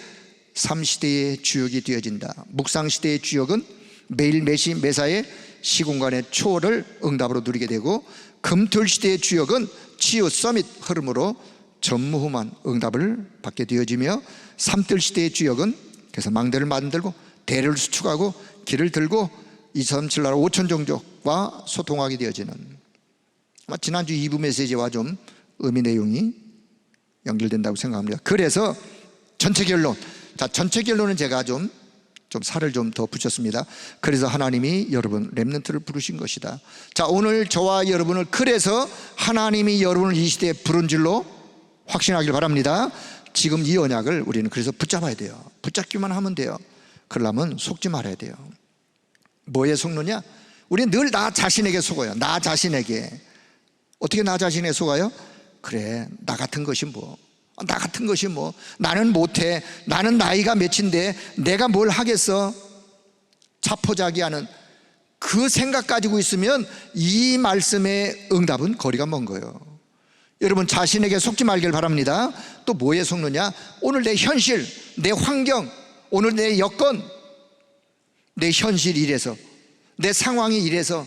삼시대의 주역이 되어진다. 묵상시대의 주역은 매일 매시 매사에 시공간의 초월을 응답으로 누리게 되고, 금토일시대의 주역은 치유 서밋 흐름으로 전무후무한 응답을 받게 되어지며, 삼뜰시대의 주역은 그래서 망대를 만들고 대를 수축하고 길을 들고 2, 3, 7 나라 5천 종족과 소통하게 되어지는, 지난주 2부 메시지와 좀 의미 내용이 연결된다고 생각합니다. 그래서 전체 결론, 자, 전체 결론은 제가 좀 살을 좀 더 붙였습니다. 그래서 하나님이 여러분 렘넌트를 부르신 것이다. 자, 오늘 저와 여러분을 그래서 하나님이 여러분을 이 시대에 부른 줄로 확신하길 바랍니다. 지금 이 언약을 우리는 그래서 붙잡아야 돼요. 붙잡기만 하면 돼요. 그러려면 속지 말아야 돼요. 뭐에 속느냐? 우리는 늘 나 자신에게 속아요. 나 자신에게. 어떻게 나 자신에게 속아요? 그래, 나 같은 것이 뭐, 나 같은 것이 뭐, 나는 못해, 나는 나이가 몇인데 내가 뭘 하겠어, 자포자기하는 그 생각 가지고 있으면 이 말씀의 응답은 거리가 먼 거예요. 여러분 자신에게 속지 말길 바랍니다. 또 뭐에 속느냐? 오늘 내 현실, 내 환경, 오늘 내 여건, 내 현실이 이래서, 내 상황이 이래서,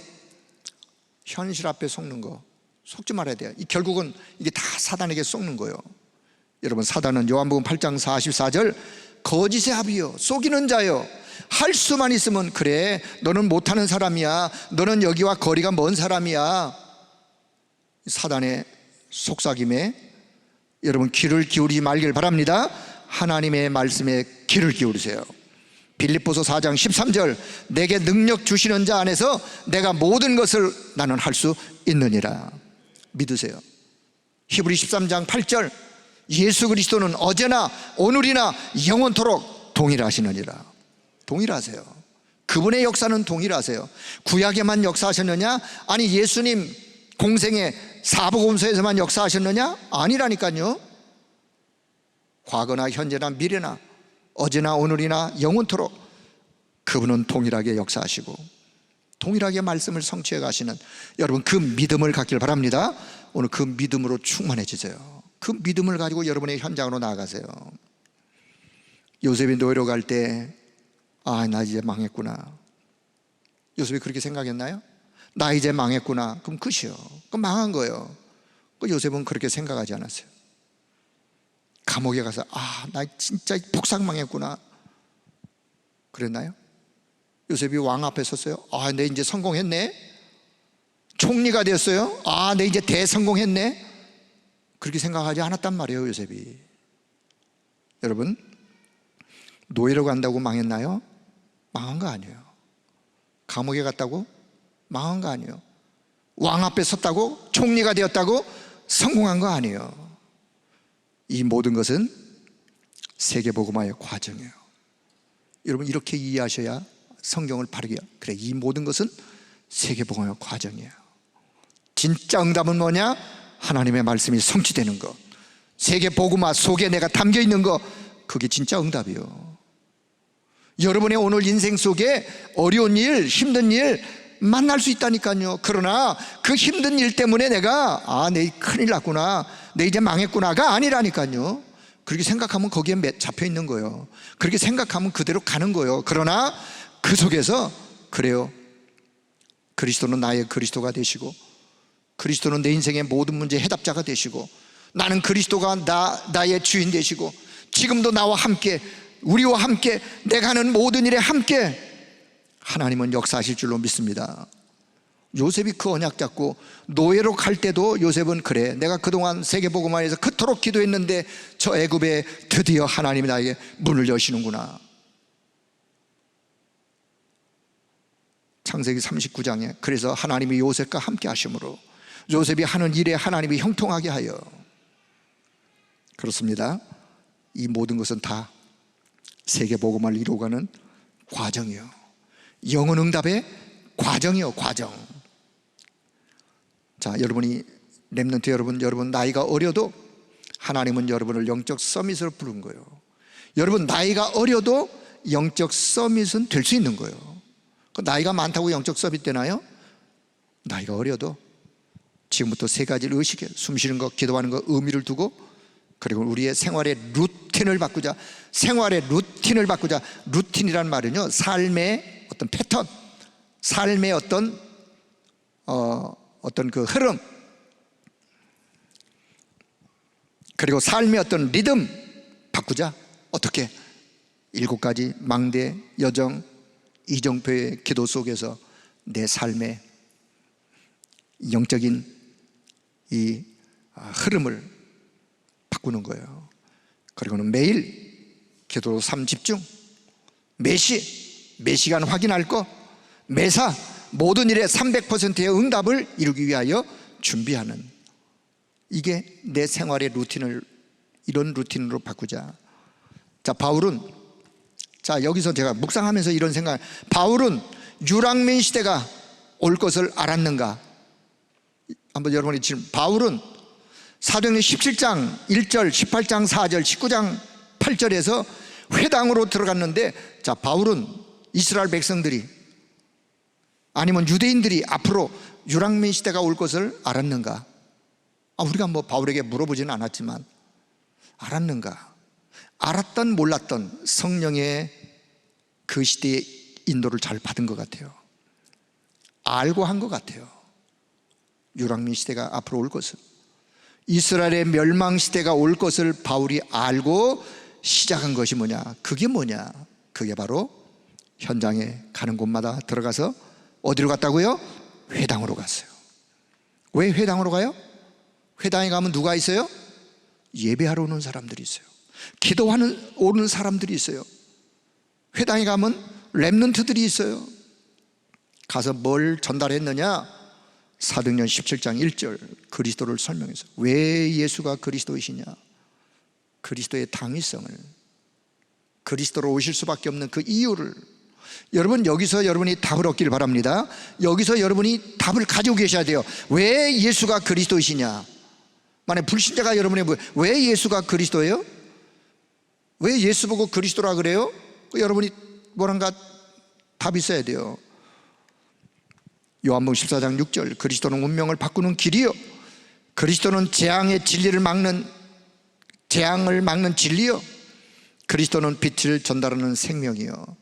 현실 앞에 속는 거 속지 말아야 돼요. 결국은 이게 다 사단에게 속는 거예요. 여러분, 사단은 요한복음 8장 44절 거짓의 합이요, 속이는 자요, 할 수만 있으면 그래, 너는 못하는 사람이야, 너는 여기와 거리가 먼 사람이야. 사단의 속삭임에 여러분 귀를 기울이지 말길 바랍니다. 하나님의 말씀에 귀를 기울이세요. 빌립보서 4장 13절 내게 능력 주시는 자 안에서 내가 모든 것을 나는 할 수 있느니라. 믿으세요. 히브리 13장 8절 예수 그리스도는 어제나 오늘이나 영원토록 동일하시느니라. 동일하세요. 그분의 역사는 동일하세요. 구약에만 역사하셨느냐? 아니, 예수님 공생의 사복음서에서만 역사하셨느냐? 아니라니까요. 과거나 현재나 미래나 어제나 오늘이나 영원토록 그분은 동일하게 역사하시고 동일하게 말씀을 성취해 가시는 여러분, 그 믿음을 갖길 바랍니다. 오늘 그 믿음으로 충만해지세요. 그 믿음을 가지고 여러분의 현장으로 나아가세요. 요셉이 노예로 갈 때 나 이제 망했구나. 요셉이 그렇게 생각했나요? 나 이제 망했구나. 그럼 끝이요. 그럼 망한 거예요. 요셉은 그렇게 생각하지 않았어요. 감옥에 가서 나 진짜 폭삭 망했구나 그랬나요? 요셉이 왕 앞에 섰어요. 내 이제 성공했네. 총리가 됐어요. 내 이제 대성공했네. 그렇게 생각하지 않았단 말이에요, 요셉이. 여러분, 노예로 간다고 망했나요? 망한 거 아니에요. 감옥에 갔다고 망한 거 아니에요. 왕 앞에 섰다고, 총리가 되었다고 성공한 거 아니에요. 이 모든 것은 세계복음화의 과정이에요. 여러분, 이렇게 이해하셔야 성경을 바르게, 그래, 이 모든 것은 세계복음화의 과정이에요. 진짜 응답은 뭐냐? 하나님의 말씀이 성취되는 것, 세계복음화 속에 내가 담겨 있는 것, 그게 진짜 응답이에요. 여러분의 오늘 인생 속에 어려운 일, 힘든 일 만날 수 있다니까요. 그러나 그 힘든 일 때문에 내가 내 큰일 났구나, 내 이제 망했구나가 아니라니까요. 그렇게 생각하면 거기에 잡혀 있는 거예요. 그렇게 생각하면 그대로 가는 거예요. 그러나 그 속에서 그래요, 그리스도는 나의 그리스도가 되시고, 그리스도는 내 인생의 모든 문제의 해답자가 되시고, 나는 그리스도가 나의 주인 되시고, 지금도 나와 함께, 우리와 함께, 내가 하는 모든 일에 함께 하나님은 역사하실 줄로 믿습니다. 요셉이 그 언약 잡고 노예로 갈 때도 요셉은 그래, 내가 그동안 세계복음화에서 그토록 기도했는데 저 애굽에 드디어 하나님이 나에게 문을 여시는구나. 창세기 39장에 그래서 하나님이 요셉과 함께 하심으로 요셉이 하는 일에 하나님이 형통하게 하여, 그렇습니다. 이 모든 것은 다 세계복음화를 이루어가는 과정이요, 영혼 응답의 과정이요, 과정. 자, 여러분이 렘넌트 여러분 나이가 어려도 하나님은 여러분을 영적 서밋으로 부른 거예요. 여러분 나이가 어려도 영적 서밋은 될 수 있는 거예요. 나이가 많다고 영적 서밋 되나요? 나이가 어려도 지금부터 세 가지를 의식해. 숨 쉬는 것, 기도하는 것, 의미를 두고, 그리고 우리의 생활의 루틴을 바꾸자. 생활의 루틴을 바꾸자. 루틴이란 말은요, 삶의 어떤 패턴, 삶의 어떤 그 흐름, 그리고 삶의 어떤 리듬 바꾸자. 어떻게? 7가지 망대, 여정, 이정표의 기도 속에서 내 삶의 영적인 이 흐름을 바꾸는 거예요. 그리고는 매일 기도로 삶 집중, 매시간 확인할 거, 매사 모든 일에 300%의 응답을 이루기 위하여 준비하는, 이게 내 생활의 루틴을 이런 루틴으로 바꾸자. 자, 바울은, 자, 여기서 제가 묵상하면서 이런 생각, 바울은 유랑민 시대가 올 것을 알았는가? 한번 여러분이 지금, 바울은 사도행전 17장 1절, 18장 4절, 19장 8절에서 회당으로 들어갔는데, 자, 바울은 이스라엘 백성들이 아니면 유대인들이 앞으로 유랑민 시대가 올 것을 알았는가? 우리가 뭐 바울에게 물어보지는 않았지만 알았는가? 알았던 몰랐던 성령의 그 시대의 인도를 잘 받은 것 같아요. 알고 한 것 같아요. 유랑민 시대가 앞으로 올 것을, 이스라엘의 멸망 시대가 올 것을 바울이 알고 시작한 것이 뭐냐? 그게 뭐냐? 그게 바로 현장에 가는 곳마다 들어가서 어디로 갔다고요? 회당으로 갔어요. 왜 회당으로 가요? 회당에 가면 누가 있어요? 예배하러 오는 사람들이 있어요. 기도하는 오는 사람들이 있어요. 회당에 가면 렘넌트들이 있어요. 가서 뭘 전달했느냐? 사도행전 17장 1절 그리스도를 설명해서, 왜 예수가 그리스도이시냐? 그리스도의 당위성을, 그리스도로 오실 수밖에 없는 그 이유를, 여러분 여기서 여러분이 답을 얻길 바랍니다. 여기서 여러분이 답을 가지고 계셔야 돼요. 왜 예수가 그리스도이시냐? 만약 불신자가 여러분이 왜 예수가 그리스도예요? 왜 예수 보고 그리스도라 그래요? 여러분이 뭐란가 답이 있어야 돼요. 요한복음 14장 6절 그리스도는 운명을 바꾸는 길이요, 그리스도는 재앙을 막는 진리요, 그리스도는 빛을 전달하는 생명이요,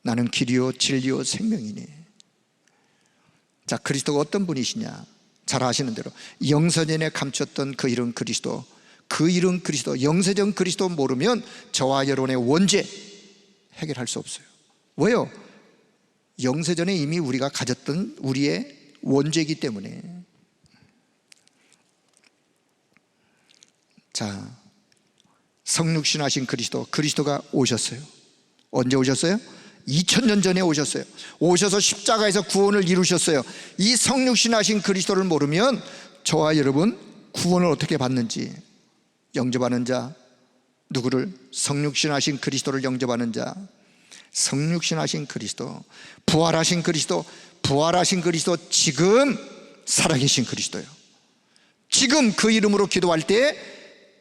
나는 길이요 진리요 생명이니. 자, 그리스도가 어떤 분이시냐? 잘 아시는 대로 영세전에 감췄던 그 이름 그리스도, 그 이름 그리스도, 영세전 그리스도 모르면 저와 여러분의 원죄 해결할 수 없어요. 왜요? 영세전에 이미 우리가 가졌던 우리의 원죄이기 때문에. 자, 성육신하신 그리스도, 그리스도가 오셨어요. 언제 오셨어요? 2000년 전에 오셨어요. 오셔서 십자가에서 구원을 이루셨어요. 이 성육신하신 그리스도를 모르면 저와 여러분 구원을 어떻게 받는지, 영접하는 자, 누구를? 성육신하신 그리스도를 영접하는 자, 성육신하신 그리스도, 부활하신 그리스도, 부활하신 그리스도, 지금 살아계신 그리스도요. 지금 그 이름으로 기도할 때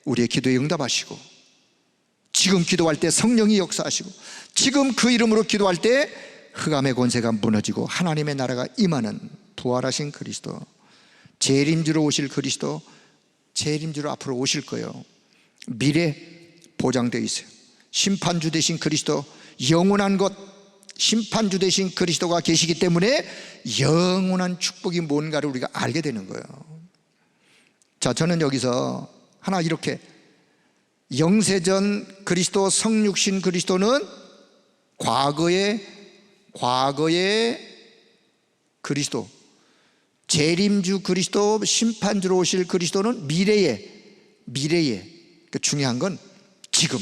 우리의 기도에 응답하시고, 지금 기도할 때 성령이 역사하시고, 지금 그 이름으로 기도할 때 흑암의 권세가 무너지고 하나님의 나라가 임하는 부활하신 그리스도, 재림주로 오실 그리스도, 재림주로 앞으로 오실 거예요. 미래 보장되어 있어요. 심판주 되신 그리스도, 영원한 것 심판주 되신 그리스도가 계시기 때문에 영원한 축복이 뭔가를 우리가 알게 되는 거예요. 자, 저는 여기서 하나 이렇게, 영세전 그리스도, 성육신 그리스도는 과거에 그리스도, 재림주 그리스도, 심판주로 오실 그리스도는 미래에 중요한 건 지금.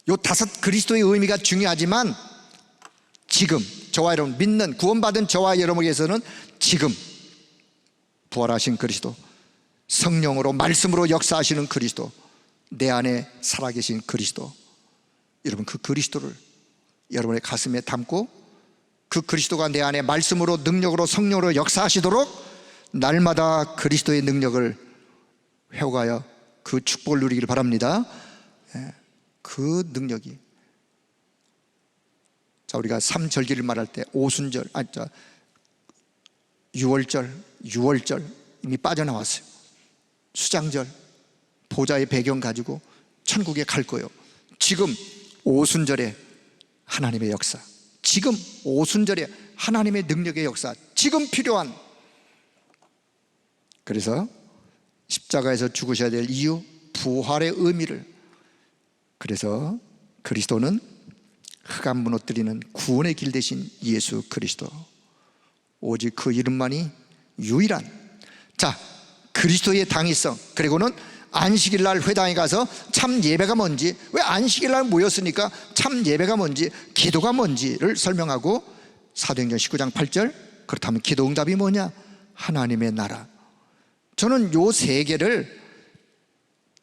요 5 그리스도의 의미가 중요하지만 지금 저와 여러분 믿는 구원받은 저와 여러분에게서는 지금 부활하신 그리스도, 성령으로 말씀으로 역사하시는 그리스도, 내 안에 살아계신 그리스도, 여러분 그 그리스도를 여러분의 가슴에 담고 그 그리스도가 내 안에 말씀으로 능력으로 성령으로 역사하시도록 날마다 그리스도의 능력을 회복하여 그 축복을 누리기를 바랍니다. 그 능력이, 자 우리가 3절기를 말할 때 오순절, 유월절 이미 빠져나왔어요. 수장절, 보좌의 배경 가지고 천국에 갈 거예요. 지금 오순절에 하나님의 역사, 지금 오순절에 하나님의 능력의 역사, 지금 필요한. 그래서 십자가에서 죽으셔야 될 이유, 부활의 의미를, 그래서 그리스도는 흑암 무너뜨리는 구원의 길 대신 예수 그리스도, 오직 그 이름만이 유일한, 자 그리스도의 당위성. 그리고는 안식일 날 회당에 가서 참 예배가 뭔지, 왜 안식일 날 모였으니까 참 예배가 뭔지, 기도가 뭔지를 설명하고, 사도행전 19장 8절, 그렇다면 기도 응답이 뭐냐? 하나님의 나라. 저는 요 3개를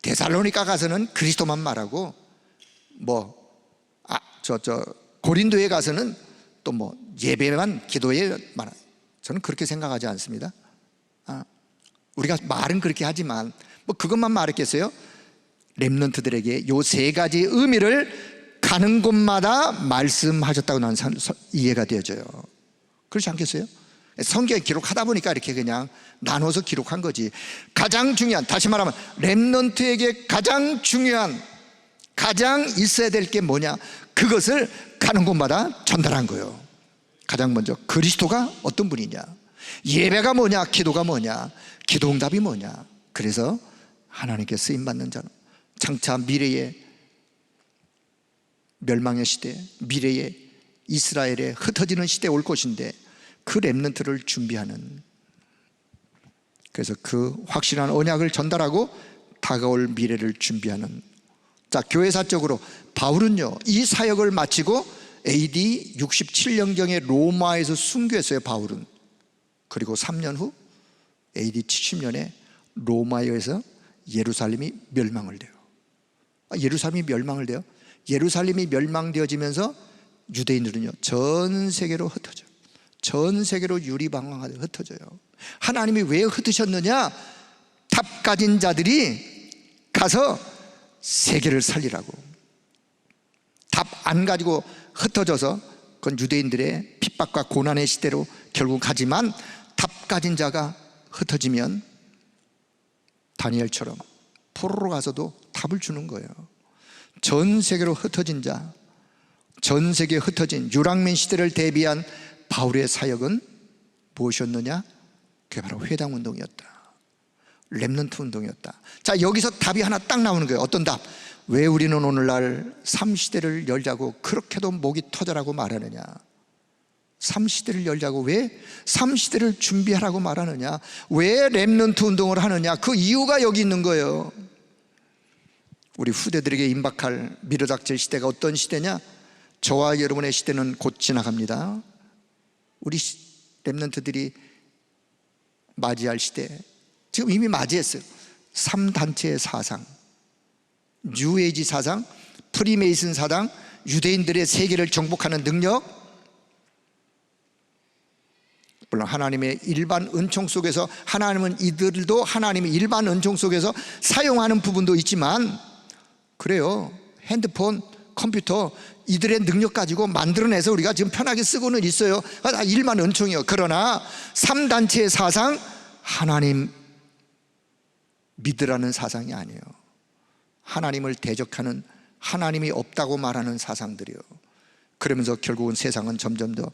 데살로니가 가서는 그리스도만 말하고, 고린도에 가서는 또 예배만, 기도에 말하고, 저는 그렇게 생각하지 않습니다. 우리가 말은 그렇게 하지만 그것만 말했겠어요? 렘넌트들에게 요 3가지 의미를 가는 곳마다 말씀하셨다고 나는 이해가 되어져요. 그렇지 않겠어요? 성경에 기록하다 보니까 이렇게 그냥 나눠서 기록한 거지. 가장 중요한, 다시 말하면 렘넌트에게 가장 중요한, 가장 있어야 될 게 뭐냐, 그것을 가는 곳마다 전달한 거예요. 가장 먼저 그리스도가 어떤 분이냐, 예배가 뭐냐, 기도가 뭐냐, 기도응답이 뭐냐. 그래서 하나님께 쓰임받는 자는 장차 미래의 멸망의 시대, 미래의 이스라엘의 흩어지는 시대에 올 것인데 그 렘넌트를 준비하는, 그래서 그 확실한 언약을 전달하고 다가올 미래를 준비하는. 자, 교회사적으로 바울은요 이 사역을 마치고 AD 67년경에 로마에서 순교했어요. 바울은. 그리고 3년 후 AD 70년에 로마에 의해서 예루살렘이 멸망을 돼요. 예루살렘이 멸망을 돼요. 예루살렘이 멸망되어지면서 유대인들은요 전 세계로 흩어져요. 전 세계로 유리방황하게 흩어져요. 하나님이 왜 흩으셨느냐? 탑 가진 자들이 가서 세계를 살리라고. 답 안 가지고 흩어져서 그건 유대인들의 핍박과 고난의 시대로 결국 가지만, 답 가진 자가 흩어지면 다니엘처럼 포로로 가서도 답을 주는 거예요. 전 세계로 흩어진 자, 전 세계에 흩어진 유랑민 시대를 대비한 바울의 사역은 무엇이었느냐? 그게 바로 회당운동이었다. 렘넌트 운동이었다. 자, 여기서 답이 하나 딱 나오는 거예요. 어떤 답? 왜 우리는 오늘날 3시대를 열자고 그렇게도 목이 터져라고 말하느냐? 3시대를 열자고 왜 3시대를 준비하라고 말하느냐? 왜 렘넌트 운동을 하느냐? 그 이유가 여기 있는 거예요. 우리 후대들에게 임박할 미르닥칠 시대가 어떤 시대냐? 저와 여러분의 시대는 곧 지나갑니다. 우리 렘넌트들이 맞이할 시대, 지금 이미 맞이했어요. 3단체의 사상, 뉴에이지 사상, 프리메이슨 사상, 유대인들의 세계를 정복하는 능력, 물론 하나님의 일반 은총 속에서 하나님은 이들도 하나님의 일반 은총 속에서 사용하는 부분도 있지만, 그래요, 핸드폰, 컴퓨터 이들의 능력 가지고 만들어내서 우리가 지금 편하게 쓰고는 있어요. 일반 은총이요. 그러나 3단체의 사상, 하나님 믿으라는 사상이 아니에요. 하나님을 대적하는, 하나님이 없다고 말하는 사상들이요. 그러면서 결국은 세상은 점점 더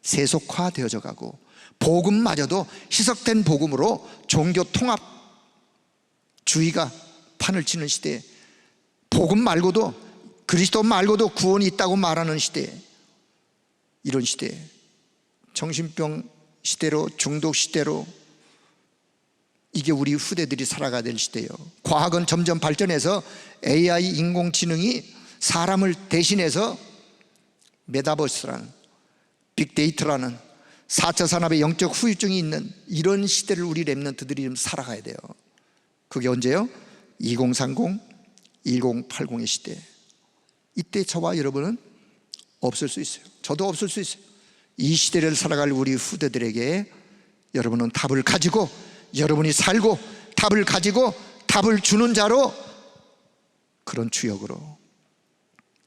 세속화되어져 가고, 복음마저도 희석된 복음으로 종교 통합주의가 판을 치는 시대에, 복음 말고도, 그리스도 말고도 구원이 있다고 말하는 시대에, 이런 시대에 정신병 시대로, 중독 시대로, 이게 우리 후대들이 살아가야 될 시대예요. 과학은 점점 발전해서 AI, 인공지능이 사람을 대신해서 메타버스라는, 빅데이터라는 4차 산업의 영적 후유증이 있는 이런 시대를 우리 렘넌트들이 좀 살아가야 돼요. 그게 언제요? 2030, 1080의 시대. 이때 저와 여러분은 없을 수 있어요. 저도 없을 수 있어요. 이 시대를 살아갈 우리 후대들에게 여러분은 답을 가지고, 여러분이 살고 답을 가지고 답을 주는 자로, 그런 주역으로,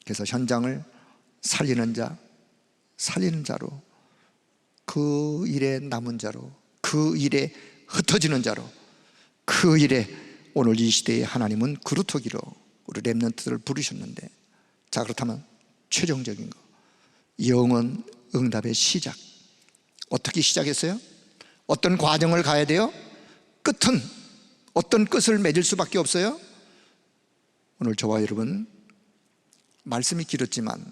그래서 현장을 살리는 자, 살리는 자로, 그 일에 남은 자로, 그 일에 흩어지는 자로, 그 일에 오늘 이 시대에 하나님은 그루터기로 우리 렘넌트들을 부르셨는데, 자, 그렇다면 최종적인 거, 영원 응답의 시작. 어떻게 시작했어요? 어떤 과정을 가야 돼요? 끝은 어떤 끝을 맺을 수밖에 없어요? 오늘 저와 여러분, 말씀이 길었지만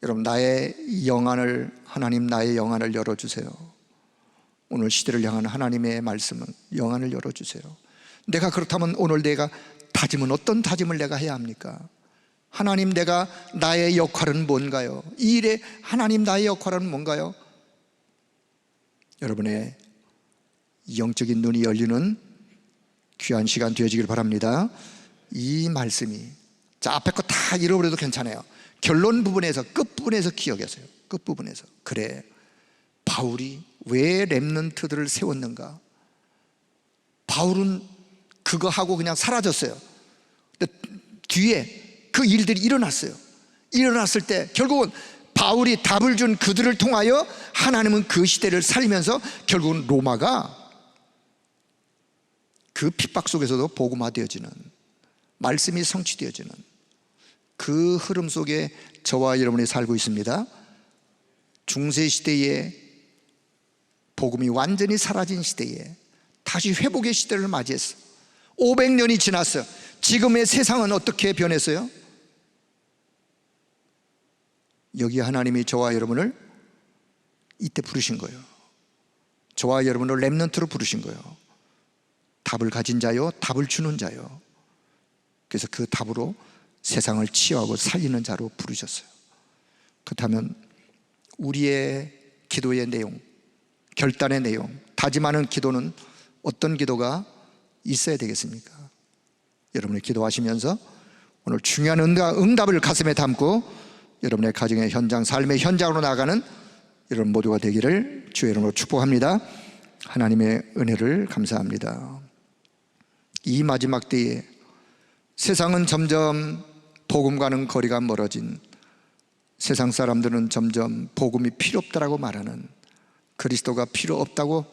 여러분, 나의 영안을, 하나님 나의 영안을 열어주세요. 오늘 시대를 향한 하나님의 말씀은 영안을 열어주세요. 내가 그렇다면 오늘 내가 다짐은 어떤 다짐을 내가 해야 합니까? 하나님, 내가 나의 역할은 뭔가요? 이 일에 하나님 나의 역할은 뭔가요? 여러분의 영적인 눈이 열리는 귀한 시간 되어지길 바랍니다. 이 말씀이, 자, 앞에 거 다 잃어버려도 괜찮아요. 결론 부분에서, 끝부분에서 기억하세요. 끝부분에서. 그래, 바울이 왜 렘넌트들을 세웠는가? 바울은 그거 하고 그냥 사라졌어요. 근데 뒤에 그 일들이 일어났어요. 일어났을 때 결국은 바울이 답을 준 그들을 통하여 하나님은 그 시대를 살리면서 결국은 로마가 그 핍박 속에서도 복음화되어지는, 말씀이 성취되어지는 그 흐름 속에 저와 여러분이 살고 있습니다. 중세시대에 복음이 완전히 사라진 시대에 다시 회복의 시대를 맞이했어요. 500년이 지났어요. 지금의 세상은 어떻게 변했어요? 여기 하나님이 저와 여러분을 이때 부르신 거예요. 저와 여러분을 렘넌트로 부르신 거예요. 답을 가진 자요, 답을 주는 자요. 그래서 그 답으로 세상을 치유하고 살리는 자로 부르셨어요. 그렇다면 우리의 기도의 내용, 결단의 내용, 다짐하는 기도는 어떤 기도가 있어야 되겠습니까? 여러분이 기도하시면서 오늘 중요한 응답을 가슴에 담고 여러분의 가정의 현장, 삶의 현장으로 나아가는 여러분 모두가 되기를 주의 이름으로 축복합니다. 하나님의 은혜를 감사합니다. 이 마지막 때에 세상은 점점 복음과는 거리가 멀어진, 세상 사람들은 점점 복음이 필요 없다라고 말하는, 그리스도가 필요 없다고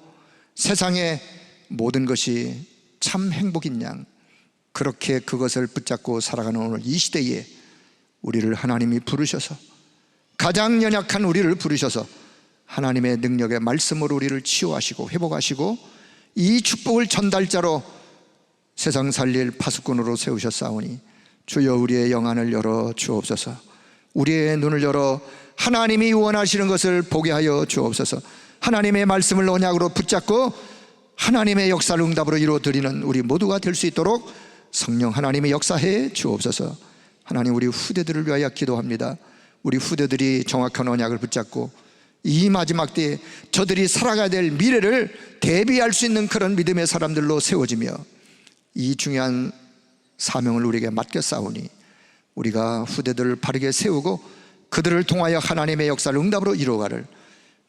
세상의 모든 것이 참 행복인 양 그렇게 그것을 붙잡고 살아가는 오늘 이 시대에 우리를 하나님이 부르셔서, 가장 연약한 우리를 부르셔서 하나님의 능력의 말씀으로 우리를 치유하시고 회복하시고 이 축복을 전달자로 세상 살릴 파수꾼으로 세우셨사오니 주여 우리의 영안을 열어 주옵소서. 우리의 눈을 열어 하나님이 원하시는 것을 보게 하여 주옵소서. 하나님의 말씀을 언약으로 붙잡고 하나님의 역사를 응답으로 이루어드리는 우리 모두가 될 수 있도록 성령 하나님의 역사해 주옵소서. 하나님, 우리 후대들을 위하여 기도합니다. 우리 후대들이 정확한 언약을 붙잡고 이 마지막 때에 저들이 살아가야 될 미래를 대비할 수 있는 그런 믿음의 사람들로 세워지며 이 중요한 사명을 우리에게 맡겼사오니 우리가 후대들을 바르게 세우고 그들을 통하여 하나님의 역사를 응답으로 이루어가를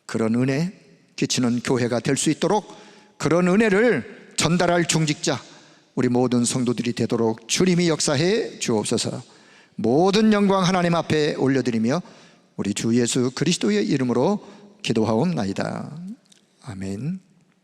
그런 은혜 끼치는 교회가 될 수 있도록 그런 은혜를 전달할 중직자 우리 모든 성도들이 되도록 주님이 역사해 주옵소서. 모든 영광 하나님 앞에 올려드리며 우리 주 예수 그리스도의 이름으로 기도하옵나이다. 아멘.